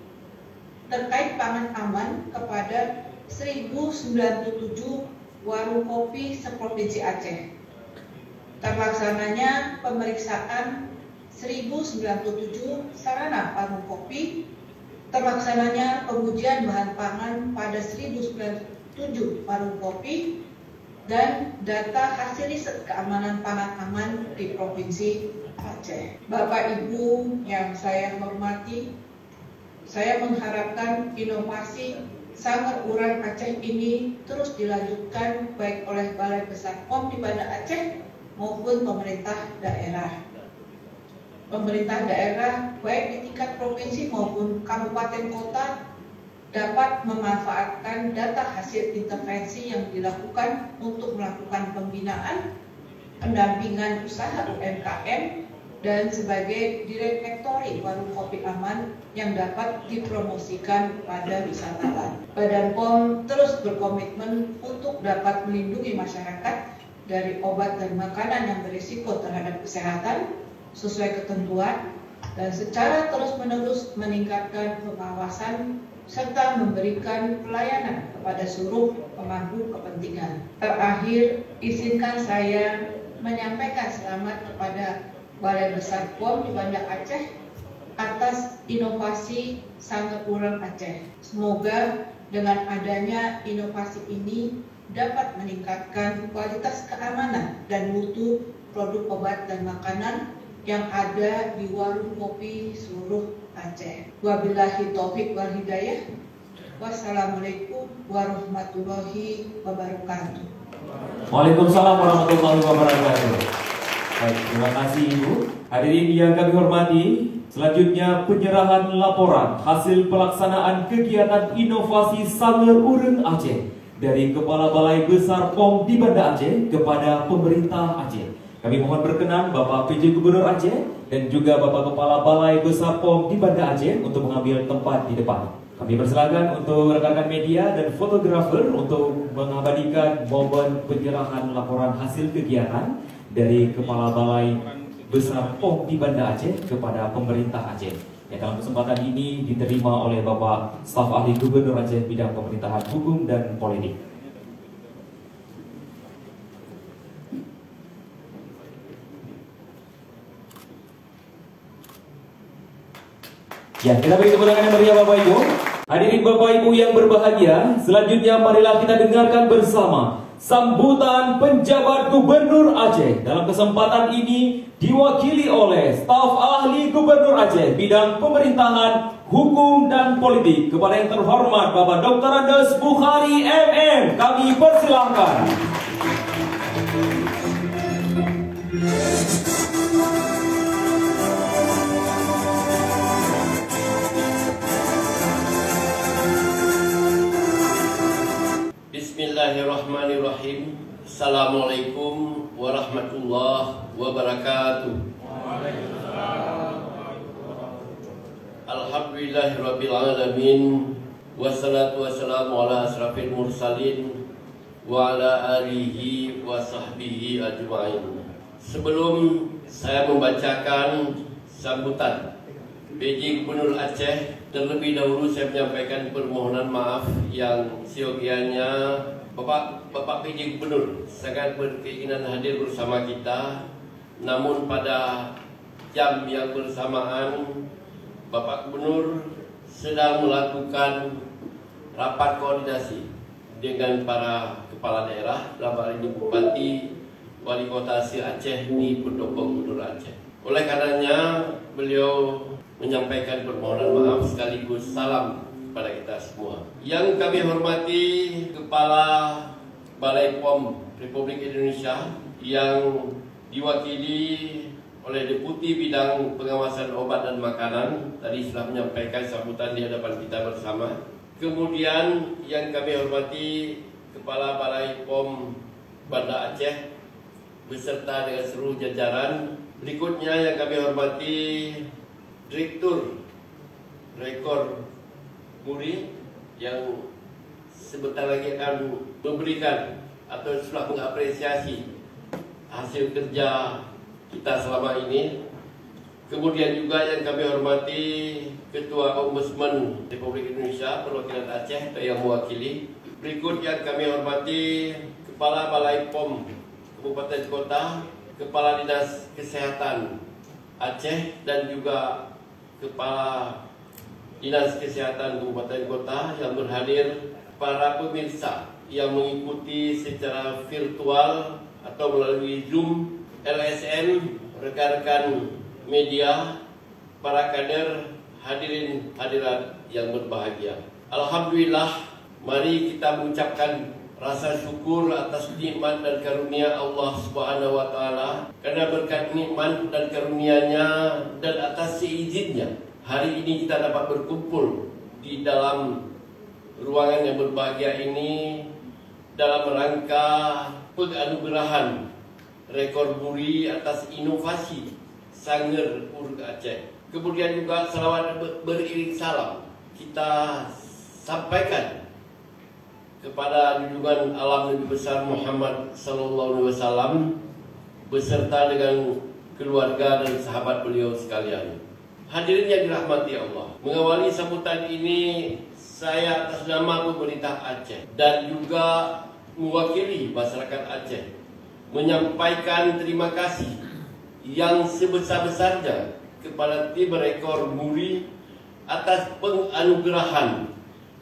Speaker 10: terkait pangan aman kepada 1097 warung kopi seprovinsi Aceh. Terlaksananya pemeriksaan 1097 sarana warung kopi, terlaksananya pengujian bahan pangan pada 1097 warung kopi, dan data hasil riset keamanan pangan aman di Provinsi Aceh. Bapak Ibu yang saya hormati, saya mengharapkan inovasi Sanger Uren Aceh ini terus dilanjutkan baik oleh Balai Besar POM di Banda Aceh maupun pemerintah daerah. Pemerintah daerah baik di tingkat provinsi maupun kabupaten kota dapat memanfaatkan data hasil intervensi yang dilakukan untuk melakukan pembinaan, pendampingan usaha UMKM, dan sebagai direktori warung kopi aman yang dapat dipromosikan kepada wisatawan. Badan POM terus berkomitmen untuk dapat melindungi masyarakat dari obat dan makanan yang berisiko terhadap kesehatan sesuai ketentuan dan secara terus-menerus meningkatkan pengawasan serta memberikan pelayanan kepada seluruh pemangku kepentingan. Terakhir, izinkan saya menyampaikan selamat kepada Balai Besar POM di Banda Aceh atas inovasi Sanger Uren Aceh. Semoga dengan adanya inovasi ini dapat meningkatkan kualitas keamanan dan mutu produk obat dan makanan yang ada di warung kopi seluruh Aceh. Wabillahi taufik wal hidayah. Wassalamualaikum warahmatullahi wabarakatuh.
Speaker 1: Waalaikumsalam warahmatullahi wabarakatuh. Baik, terima kasih Ibu. Hadirin yang kami hormati, selanjutnya penyerahan laporan hasil pelaksanaan kegiatan inovasi Sanger Uren Aceh dari Kepala Balai Besar POM di Banda Aceh kepada pemerintah Aceh. Kami mohon berkenan Bapak PJ Gubernur Aceh dan juga Bapak Kepala Balai Besar POM di Banda Aceh untuk mengambil tempat di depan. Kami persilakan untuk rekan-rekan media dan fotografer untuk mengabadikan momen penyerahan laporan hasil kegiatan dari Kepala Balai Besar POM di Banda Aceh kepada pemerintah Aceh. Ya, dalam kesempatan ini diterima oleh Bapak Staf Ahli Gubernur Aceh bidang pemerintahan hukum dan politik. Ya, kita beri tepuk tangan yang meriah Bapak Ibu. Hadirin Bapak Ibu yang berbahagia, selanjutnya marilah kita dengarkan bersama sambutan penjabat Gubernur Aceh. Dalam kesempatan ini diwakili oleh Staf Ahli Gubernur Aceh bidang pemerintahan, hukum dan politik. Kepada yang terhormat Bapak Dr. Andes Bukhari MM, kami persilahkan.
Speaker 8: Bismillahirrahmanirrahim. Assalamualaikum warahmatullahi wabarakatuh. Alhamdulillahirabbil alamin. Wassalatu wassalamu ala asrafil mursalin wa ala alihi wa sahbihi ajma'in. Sebelum saya membacakan sambutan PJ Gubernur Aceh, terlebih dahulu saya menyampaikan permohonan maaf yang seyogianya Bapak PJ Gubernur sangat berkeinginan hadir bersama kita, namun pada jam yang bersamaan Bapak Gubernur sedang melakukan rapat koordinasi dengan para kepala daerah, dalam hal ini Bupati, Wali Kota Aceh di Pendopo Gubernur Aceh. Oleh karenanya beliau menyampaikan permohonan maaf sekaligus salam kepada kita semua. Yang kami hormati Kepala Balai POM Republik Indonesia yang diwakili oleh Deputi Bidang Pengawasan Obat dan Makanan, tadi sudah menyampaikan sambutan di hadapan kita bersama. Kemudian yang kami hormati Kepala Balai POM Banda Aceh beserta dengan seluruh jajaran. Berikutnya yang kami hormati Direktur Rekor Muri yang sebentar lagi akan memberikan atau sudah mengapresiasi hasil kerja kita selama ini. Kemudian juga yang kami hormati Ketua Ombudsman Republik Indonesia perwakilan Aceh yang mewakili. Berikut yang kami hormati Kepala Balai POM Kabupaten Kota, Kepala Dinas Kesehatan Aceh dan juga Kepala Dinas Kesehatan Kabupaten Kota yang berhadir, para pemirsa yang mengikuti secara virtual atau melalui Zoom, LSM, rekan-rekan media, para kader, hadirin hadirat yang berbahagia. Alhamdulillah, mari kita mengucapkan rasa syukur atas nikmat dan karunia Allah Subhanahu wa taala, karena berkat nikmat dan karunia-Nya dan atas seizinnya hari ini kita dapat berkumpul di dalam ruangan yang berbahagia ini dalam rangka penganugerahan rekor muri atas inovasi Sanger Urug Aceh. Kemudian juga salawat beriring salam kita sampaikan kepada junjungan alam Nabi besar Muhammad sallallahu alaihi wasallam beserta dengan keluarga dan sahabat beliau sekalian. Hadirin yang dirahmati Allah, mengawali sambutan ini saya atas nama pemerintah Aceh dan juga mewakili masyarakat Aceh menyampaikan terima kasih yang sebesar-besarnya kepada tim rekor muri atas penganugerahan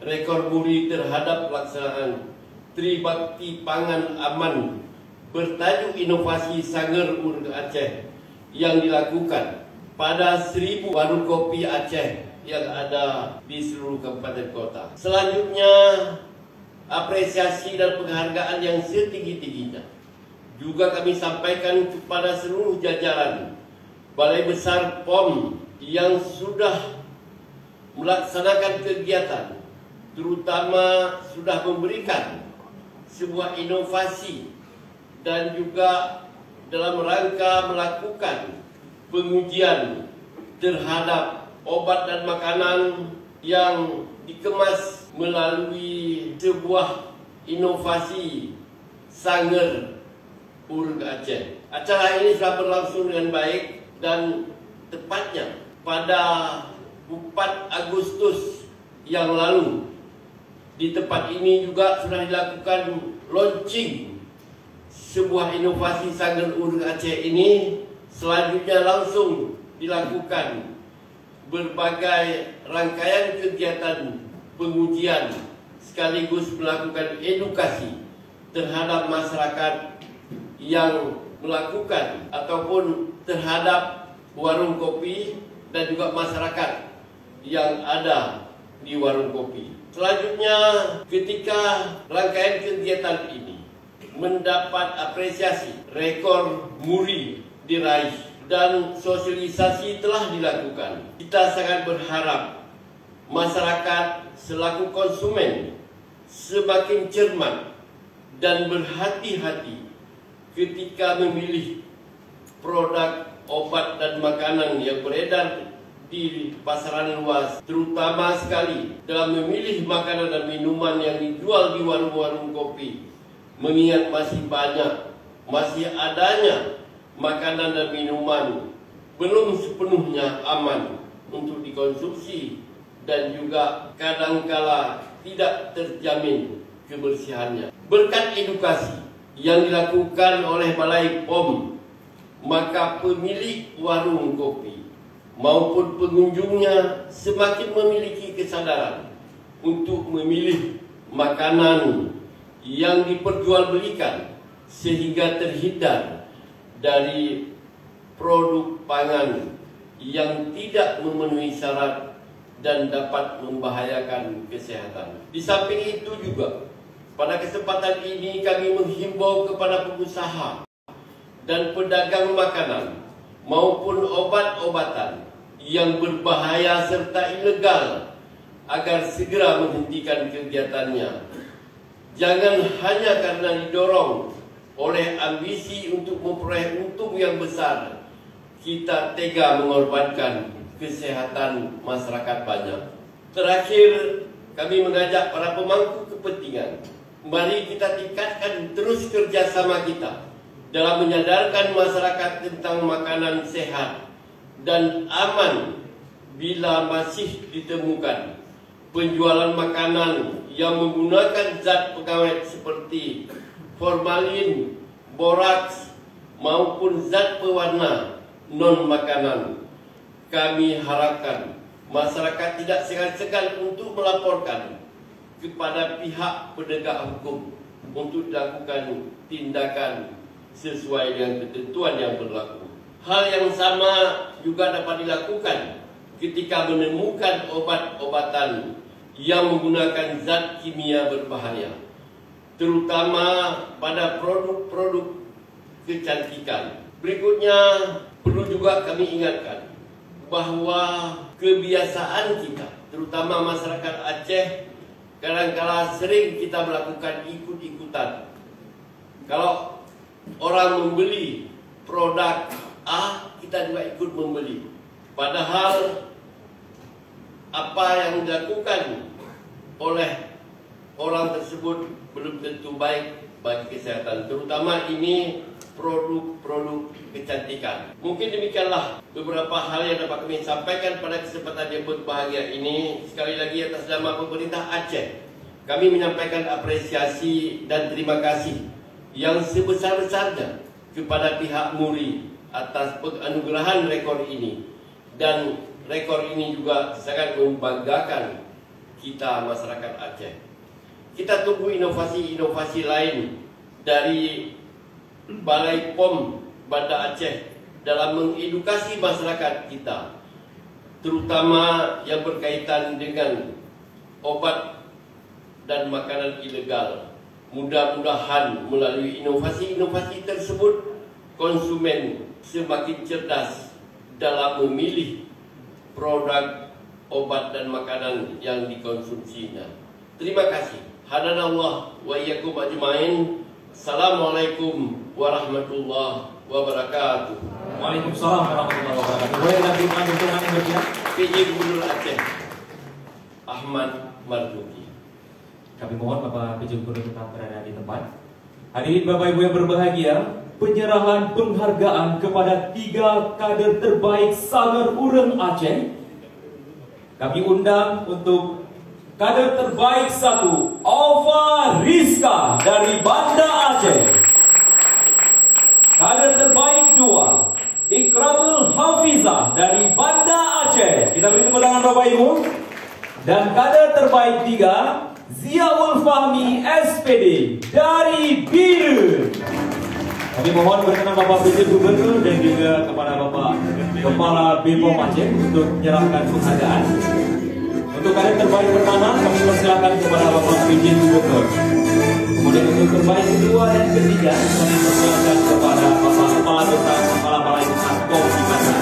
Speaker 8: rekor muri terhadap pelaksanaan Tribakti Pangan Aman bertajuk Inovasi Sanger Urug Aceh yang dilakukan pada 1000 warung kopi Aceh yang ada di seluruh kabupaten kota. Selanjutnya, apresiasi dan penghargaan yang setinggi-tingginya juga kami sampaikan kepada seluruh jajaran Balai Besar POM yang sudah melaksanakan kegiatan, terutama sudah memberikan sebuah inovasi dan juga dalam rangka melakukan pengujian terhadap obat dan makanan yang dikemas melalui sebuah inovasi Sanger Urug Aceh. Acara ini sudah berlangsung dengan baik dan tepatnya pada 4 Agustus yang lalu di tempat ini juga sudah dilakukan launching sebuah inovasi Sanger Urug Aceh ini. Selanjutnya langsung dilakukan berbagai rangkaian kegiatan pengujian sekaligus melakukan edukasi terhadap masyarakat yang melakukan ataupun terhadap warung kopi dan juga masyarakat yang ada di warung kopi. Selanjutnya, ketika rangkaian kegiatan ini mendapat apresiasi, rekor muri diraih dan sosialisasi telah dilakukan, kita sangat berharap masyarakat selaku konsumen semakin cermat
Speaker 11: dan berhati-hati ketika memilih produk obat dan makanan yang beredar di pasaran luas, terutama sekali dalam memilih makanan dan minuman yang dijual di warung-warung kopi, mengingat masih adanya makanan dan minuman belum sepenuhnya aman untuk dikonsumsi dan juga kadangkala tidak terjamin kebersihannya. Berkat edukasi yang dilakukan oleh Balai POM, maka pemilik warung kopi maupun pengunjungnya semakin memiliki kesadaran untuk memilih makanan yang diperjualbelikan sehingga terhindar dari produk pangan yang tidak memenuhi syarat dan dapat membahayakan kesehatan. Di samping itu juga, pada kesempatan ini kami menghimbau kepada pengusaha dan pedagang makanan maupun obat-obatan yang berbahaya serta ilegal agar segera menghentikan kegiatannya. Jangan hanya karena didorong oleh ambisi untuk memperoleh untung yang besar, kita tega mengorbankan kesehatan masyarakat banyak. Terakhir, kami mengajak para pemangku kepentingan, mari kita tingkatkan terus kerjasama kita dalam menyadarkan masyarakat tentang makanan sehat dan aman bila masih ditemukan penjualan makanan yang menggunakan zat pengawet seperti formalin, boraks maupun zat pewarna non-makanan. Kami harapkan masyarakat tidak segan-segan untuk melaporkan kepada pihak penegak hukum untuk dilakukan tindakan sesuai dengan ketentuan yang berlaku. Hal yang sama juga dapat dilakukan ketika menemukan obat-obatan yang menggunakan zat kimia berbahaya, terutama pada produk-produk kecantikan. Berikutnya, perlu juga kami ingatkan bahwa kebiasaan kita, terutama masyarakat Aceh, kadang-kala sering kita melakukan ikut-ikutan. Kalau orang membeli produk A, kita juga ikut membeli. Padahal apa yang dilakukan oleh orang tersebut belum tentu baik bagi kesehatan, terutama ini produk-produk kecantikan. Mungkin demikianlah beberapa hal yang dapat kami sampaikan pada kesempatan yang berbahagia ini. Sekali lagi atas nama pemerintah Aceh, kami menyampaikan apresiasi dan terima kasih yang sebesar-besarnya kepada pihak MURI atas penganugerahan rekor ini. Dan rekor ini juga sangat membanggakan kita masyarakat Aceh. Kita tunggu inovasi-inovasi lain dari Balai POM Banda Aceh dalam mengedukasi masyarakat kita, terutama yang berkaitan dengan obat dan makanan ilegal. Mudah-mudahan melalui inovasi-inovasi tersebut, konsumen semakin cerdas dalam memilih produk obat dan makanan yang dikonsumsinya. Terima kasih. Hadanallah wa iyyakum ajmain. Assalamualaikum warahmatullahi wabarakatuh.
Speaker 1: Waalaikumsalam warahmatullahi wabarakatuh. Boleh lanjutkan untungan yang berpihak?
Speaker 11: PJ Gubernur Aceh Ahmad Marzuki.
Speaker 1: Kami mohon Bapak PJ Gubernur tetap berada di tempat. Hadirin Bapak Ibu yang berbahagia, penyerahan penghargaan kepada 3 kader terbaik Sanggar Urang Aceh. Kami undang untuk kader terbaik 1, Ova Rizka dari Banda Aceh. Kader terbaik 2, Ikratul Hafizah dari Banda Aceh. Kita beri tepuk tangan Bapak Ibu. Dan kader terbaik 3, Ziaul Fahmi SPD dari Biren. Kami mohon berkenan Bapak PJ Gubernur dan juga kepada Bapak Kepala BPOM Aceh untuk menyerahkan penghargaan. Untuk kader terbaik pertama, kami persilakan kepada Bapak PJ Gubernur. Kemudian untuk terbaik kedua dan ketiga, kami persilakan kepada Bapak Kepala Desa, Kepala Balai Besar POM di Banda.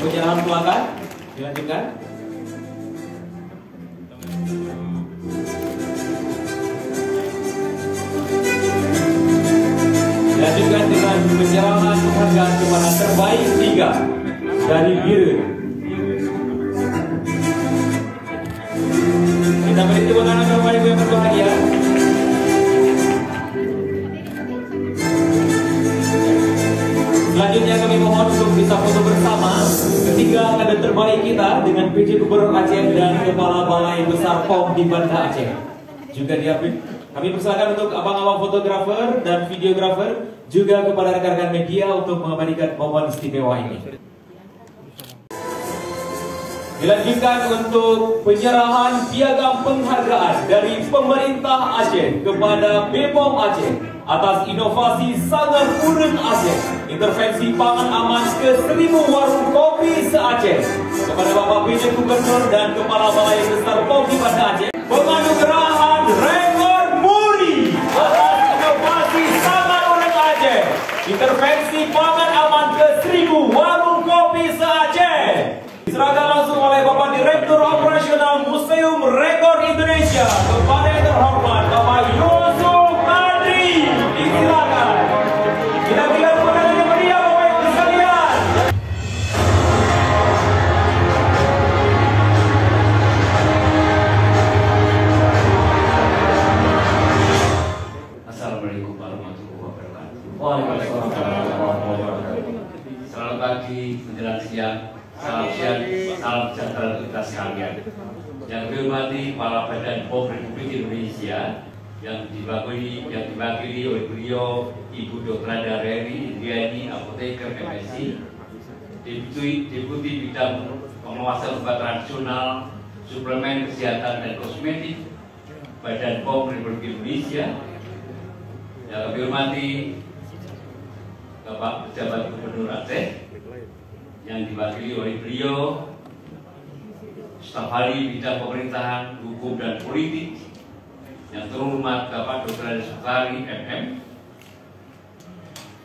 Speaker 1: penyerahan pelanggan dilanjutkan. Dilanjutkan dengan penyerahan penghargaan kepada terbaik 3 dari Biren. Kita beri tepuk tangan kepada ibu yang berbahagia. Selanjutnya kami mohon untuk bisa foto bersama ketiga kader terbaik kita dengan PJ Gubernur Aceh dan Kepala Balai Besar POM di Banda Aceh. Juga kami persilakan untuk abang-abang fotografer dan videografer juga kepada rekan-rekan media untuk mengabadikan momen istimewa ini. Dilanjutkan untuk penyerahan piagam penghargaan dari pemerintah Aceh kepada BPOM Aceh atas inovasi Sangar Urang Aceh, intervensi pangan aman ke 1000 warung kopi se-Aceh. Kepada Bapak PJ Gubernur dan Kepala Balai Besar POM di Banda Aceh, penganugerahan rekor muri atas inovasi Sangar Urang Aceh, intervensi pangan aman ke 1000 warung kopi se-Aceh. Diserahkan langsung oleh Bapak Direktur Operasional Museum Rekor Indonesia kepada yang terhormat Bapak Yusuf Adri. Disilakan. Kita berikan tepuk tangan yang meriah Bapak Ibu sekalian.
Speaker 2: Assalamualaikum warahmatullahi wabarakatuh.
Speaker 1: Waalaikumsalam warahmatullahi wabarakatuh.
Speaker 2: Selamat pagi, menjelang siang. Salam siang, salam sejahtera untuk kita sekalian. Yang kami hormati para Badan POM Republik Indonesia yang diwakili oleh beliau Ibu Dr. Dareri Indriani, apoteker MSI, Deputi Bidang Pengawasan Obat Tradisional, Suplemen Kesehatan dan Kosmetik Badan POM Republik Indonesia. Yang kami hormati Bapak Pejabat Gubernur Aceh yang diwakili oleh beliau, staf ahli bidang pemerintahan, hukum dan politik, yang terhormat Bapak Dr. Sukari MM,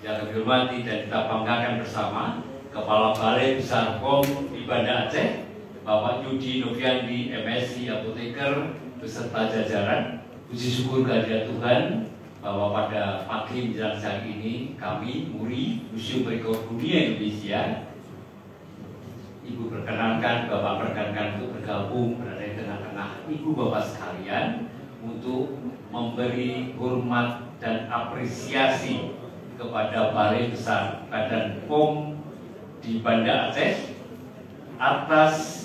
Speaker 2: yang kami hormati dan kita banggakan bersama Kepala Balai Besar POM di Banda Aceh, Bapak Yudi Noviandi MSI apoteker beserta jajaran. Puji syukur kehadirat Tuhan bahwa pada pagi menjelang siang ini kami MURI Museum Rekor Dunia Indonesia, Ibu perkenankan, Bapak perkenankan untuk bergabung berada di tengah-tengah Ibu Bapak sekalian untuk memberi hormat dan apresiasi kepada Balai Besar Badan POM di Banda Aceh atas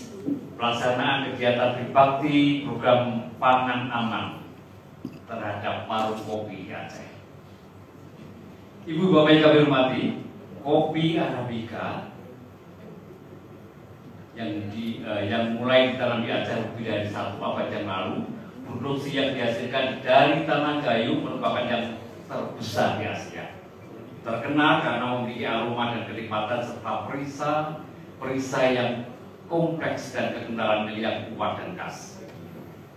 Speaker 2: pelaksanaan kegiatan berbakti program pangan aman terhadap warung kopi Aceh. Ibu Bapak yang kami hormati, kopi Arabica yang mulai ditanam di Aceh lebih dari 1 abad yang lalu, produksi yang dihasilkan dari tanah gayo merupakan yang terbesar di Asia. Terkenal karena memiliki aroma dan kenikmatan serta perisai yang kompleks dan kekendalannya yang kuat dan khas.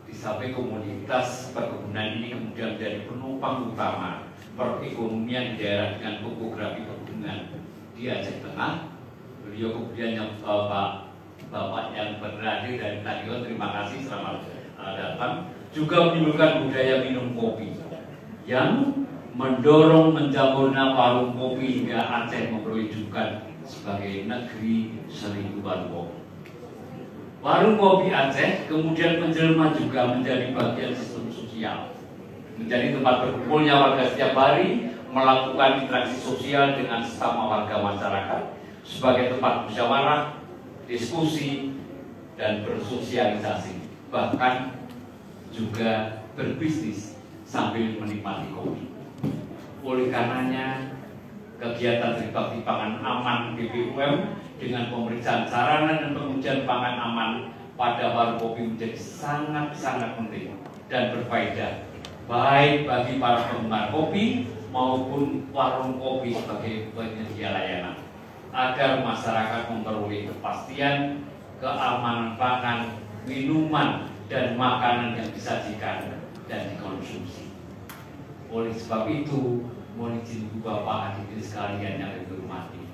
Speaker 2: Di samping komoditas perkebunan ini kemudian menjadi penopang utama perekonomian di daerah dengan topografi perkebunan di Aceh Tengah. Beliau kemudian yang Bapak yang berhadir dari Tadion, terima kasih selamat datang. Juga menimbulkan budaya minum kopi yang mendorong menjamurnya warung kopi hingga Aceh memperoleh julukan sebagai negeri 1000 warung kopi. Warung kopi Aceh kemudian menjelma juga menjadi bagian sistem sosial, menjadi tempat berkumpulnya warga setiap hari, melakukan interaksi sosial dengan sesama warga masyarakat sebagai tempat musyawarah, diskusi, dan bersosialisasi, bahkan juga berbisnis sambil menikmati kopi. Oleh karenanya, kegiatan berbakti pangan aman BPUM dengan pemeriksaan sarana dan pengujian pangan aman pada warung kopi menjadi sangat-sangat penting dan berfaedah, baik bagi para penggemar kopi maupun warung kopi sebagai penyedia layanan, agar masyarakat memperoleh kepastian keamanan pangan, minuman, dan makanan yang disajikan dan dikonsumsi. Oleh sebab itu, mohon izin Ibu Bapak hadirin sekalian yang dihormati,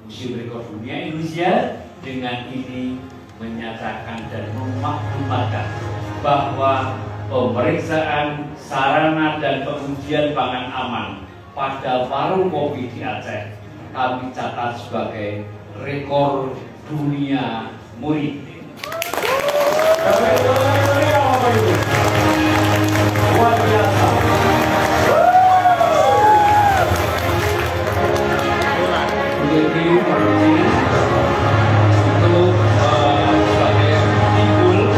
Speaker 2: Museum Rekor Dunia Indonesia dengan ini menyatakan dan memaklumatkan bahwa pemeriksaan sarana dan pengujian pangan aman pada warung kopi di Aceh kami catat sebagai rekor dunia muri. Luar biasa. Menjadi untuk sebagai simbol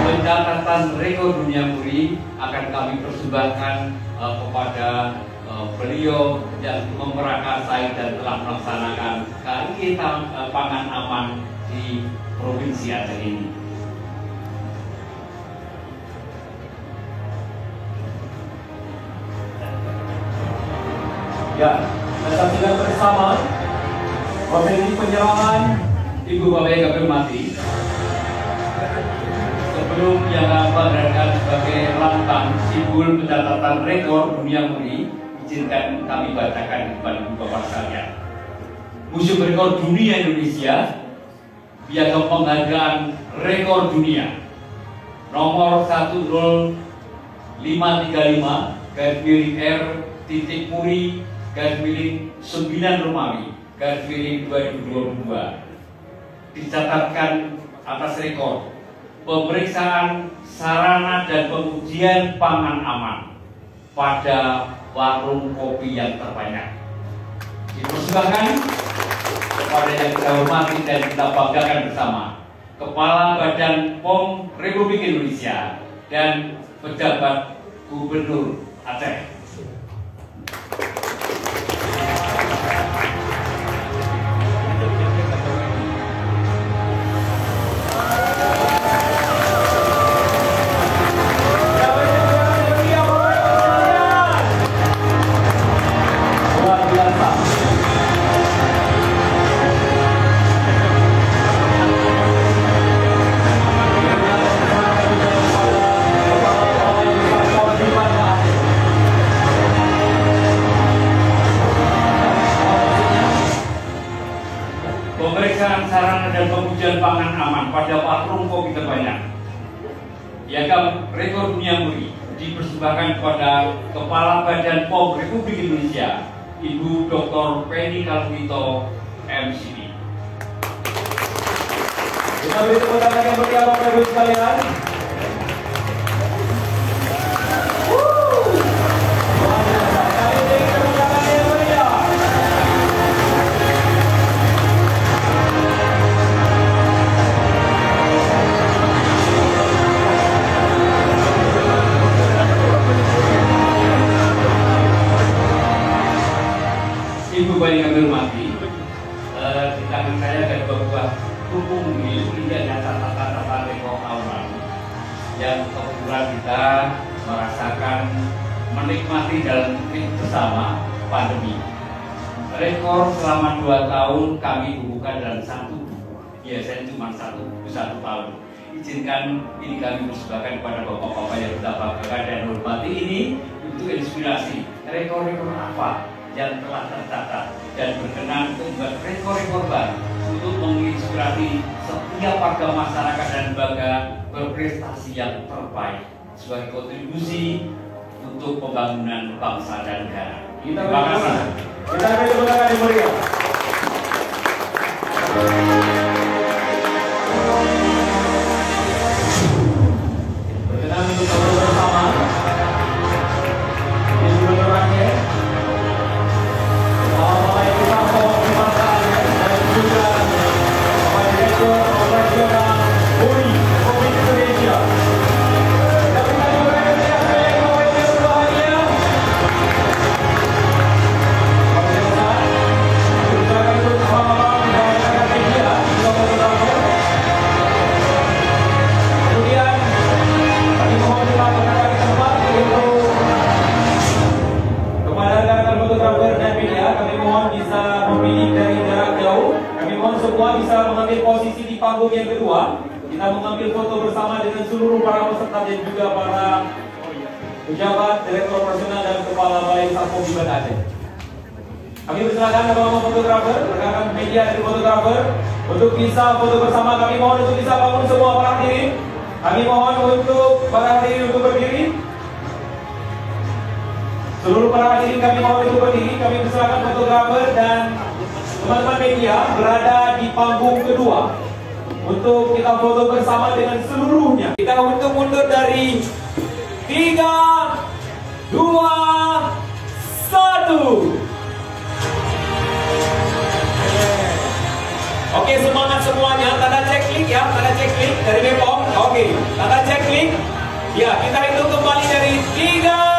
Speaker 2: pencatatan rekor dunia muri akan kami persembahkan kepada beliau yang memperakarsai dan telah melaksanakan KIE pangan aman di Provinsi Aceh ini.
Speaker 1: Ya, kita saksikan bersama prosesi penyerahan.
Speaker 2: Ibu Bapak yang kami hormati, sebelum yang akan berangkat sebagai lantang simbol pencatatan rekor dunia muri, izinkan kami bacakan kepada Ibu Bapak sekalian. Museum Rekor Dunia Indonesia Piagam Penghargaan Rekor Dunia nomor 10535-R.Muri-9 Romawi-2022 dicatatkan atas rekor pemeriksaan sarana dan pengujian pangan aman pada warung kopi yang terbanyak. Dipersembahkan kepada yang kita hormati dan kita banggakan bersama Kepala Badan POM Republik Indonesia dan pejabat Gubernur Aceh. Pemeriksaan sarana dan pengujian pangan aman pada warung kopi terbanyak. Piagam Rekor Dunia Muri dipersembahkan kepada Kepala Badan POM Republik Indonesia, Ibu Dr. Penny Kalwito, MCD.
Speaker 1: Kita beri tepuk tangan yang meriah Bapak Ibu sekalian.
Speaker 2: Ibu Bapak yang kami hormati, di tangan saya ada beberapa tumpung indahnya catatan rekor tahun lalu yang kebetulan kita merasakan menikmati dalam bersama pandemi. Rekor selama 2 tahun kami bukukan dalam satu, biasanya cuma satu tahun. Izinkan ini kami persembahkan kepada bapak-bapak yang kita banggakan dan hormati ini untuk inspirasi rekor-rekor apa yang telah tercatat dan berkenan untuk membuat rekor-rekor baru untuk menginspirasi setiap warga masyarakat dan lembaga berprestasi yang terbaik sebagai kontribusi untuk pembangunan bangsa dan negara. Terima kasih.
Speaker 1: Kita beri tepuk tangan yang meriah. Berkenan untuk foto bersama di Gubernur Aceh. Bapak Ibu Kapolri dan juga Bapak Direktur Operasional Muri Republik Indonesia. Kita berikan juga yang berbahagia. Kemudian kami mohon dilakukan tempat untuk kepada rekan-rekan fotografer dan media, kami mohon bisa memilih dari jarak jauh. Kami mohon semua bisa mengambil posisi di panggung yang kedua. Kita mengambil foto bersama dengan seluruh para peserta dan juga para pejabat, direktur operasional dan kepala balai Sarpong di Aceh. Kami persilakan bapak-bapak fotografer, rekan media dari fotografer untuk bisa foto bersama. Kami mohon untuk bisa bangun semua para hadirin. Kami mohon untuk para hadirin untuk berdiri. Seluruh para hadirin kami mohon untuk berdiri. Kami persilakan fotografer dan teman-teman media berada di panggung kedua untuk kita foto bersama dengan seluruhnya. Kita untuk mundur dari 3, 2, 1. Oke, semangat semuanya. Tanda cek klik ya, tanda cek klik dari Bepom. Oke, tanda cek klik. Ya, kita hitung kembali dari 3,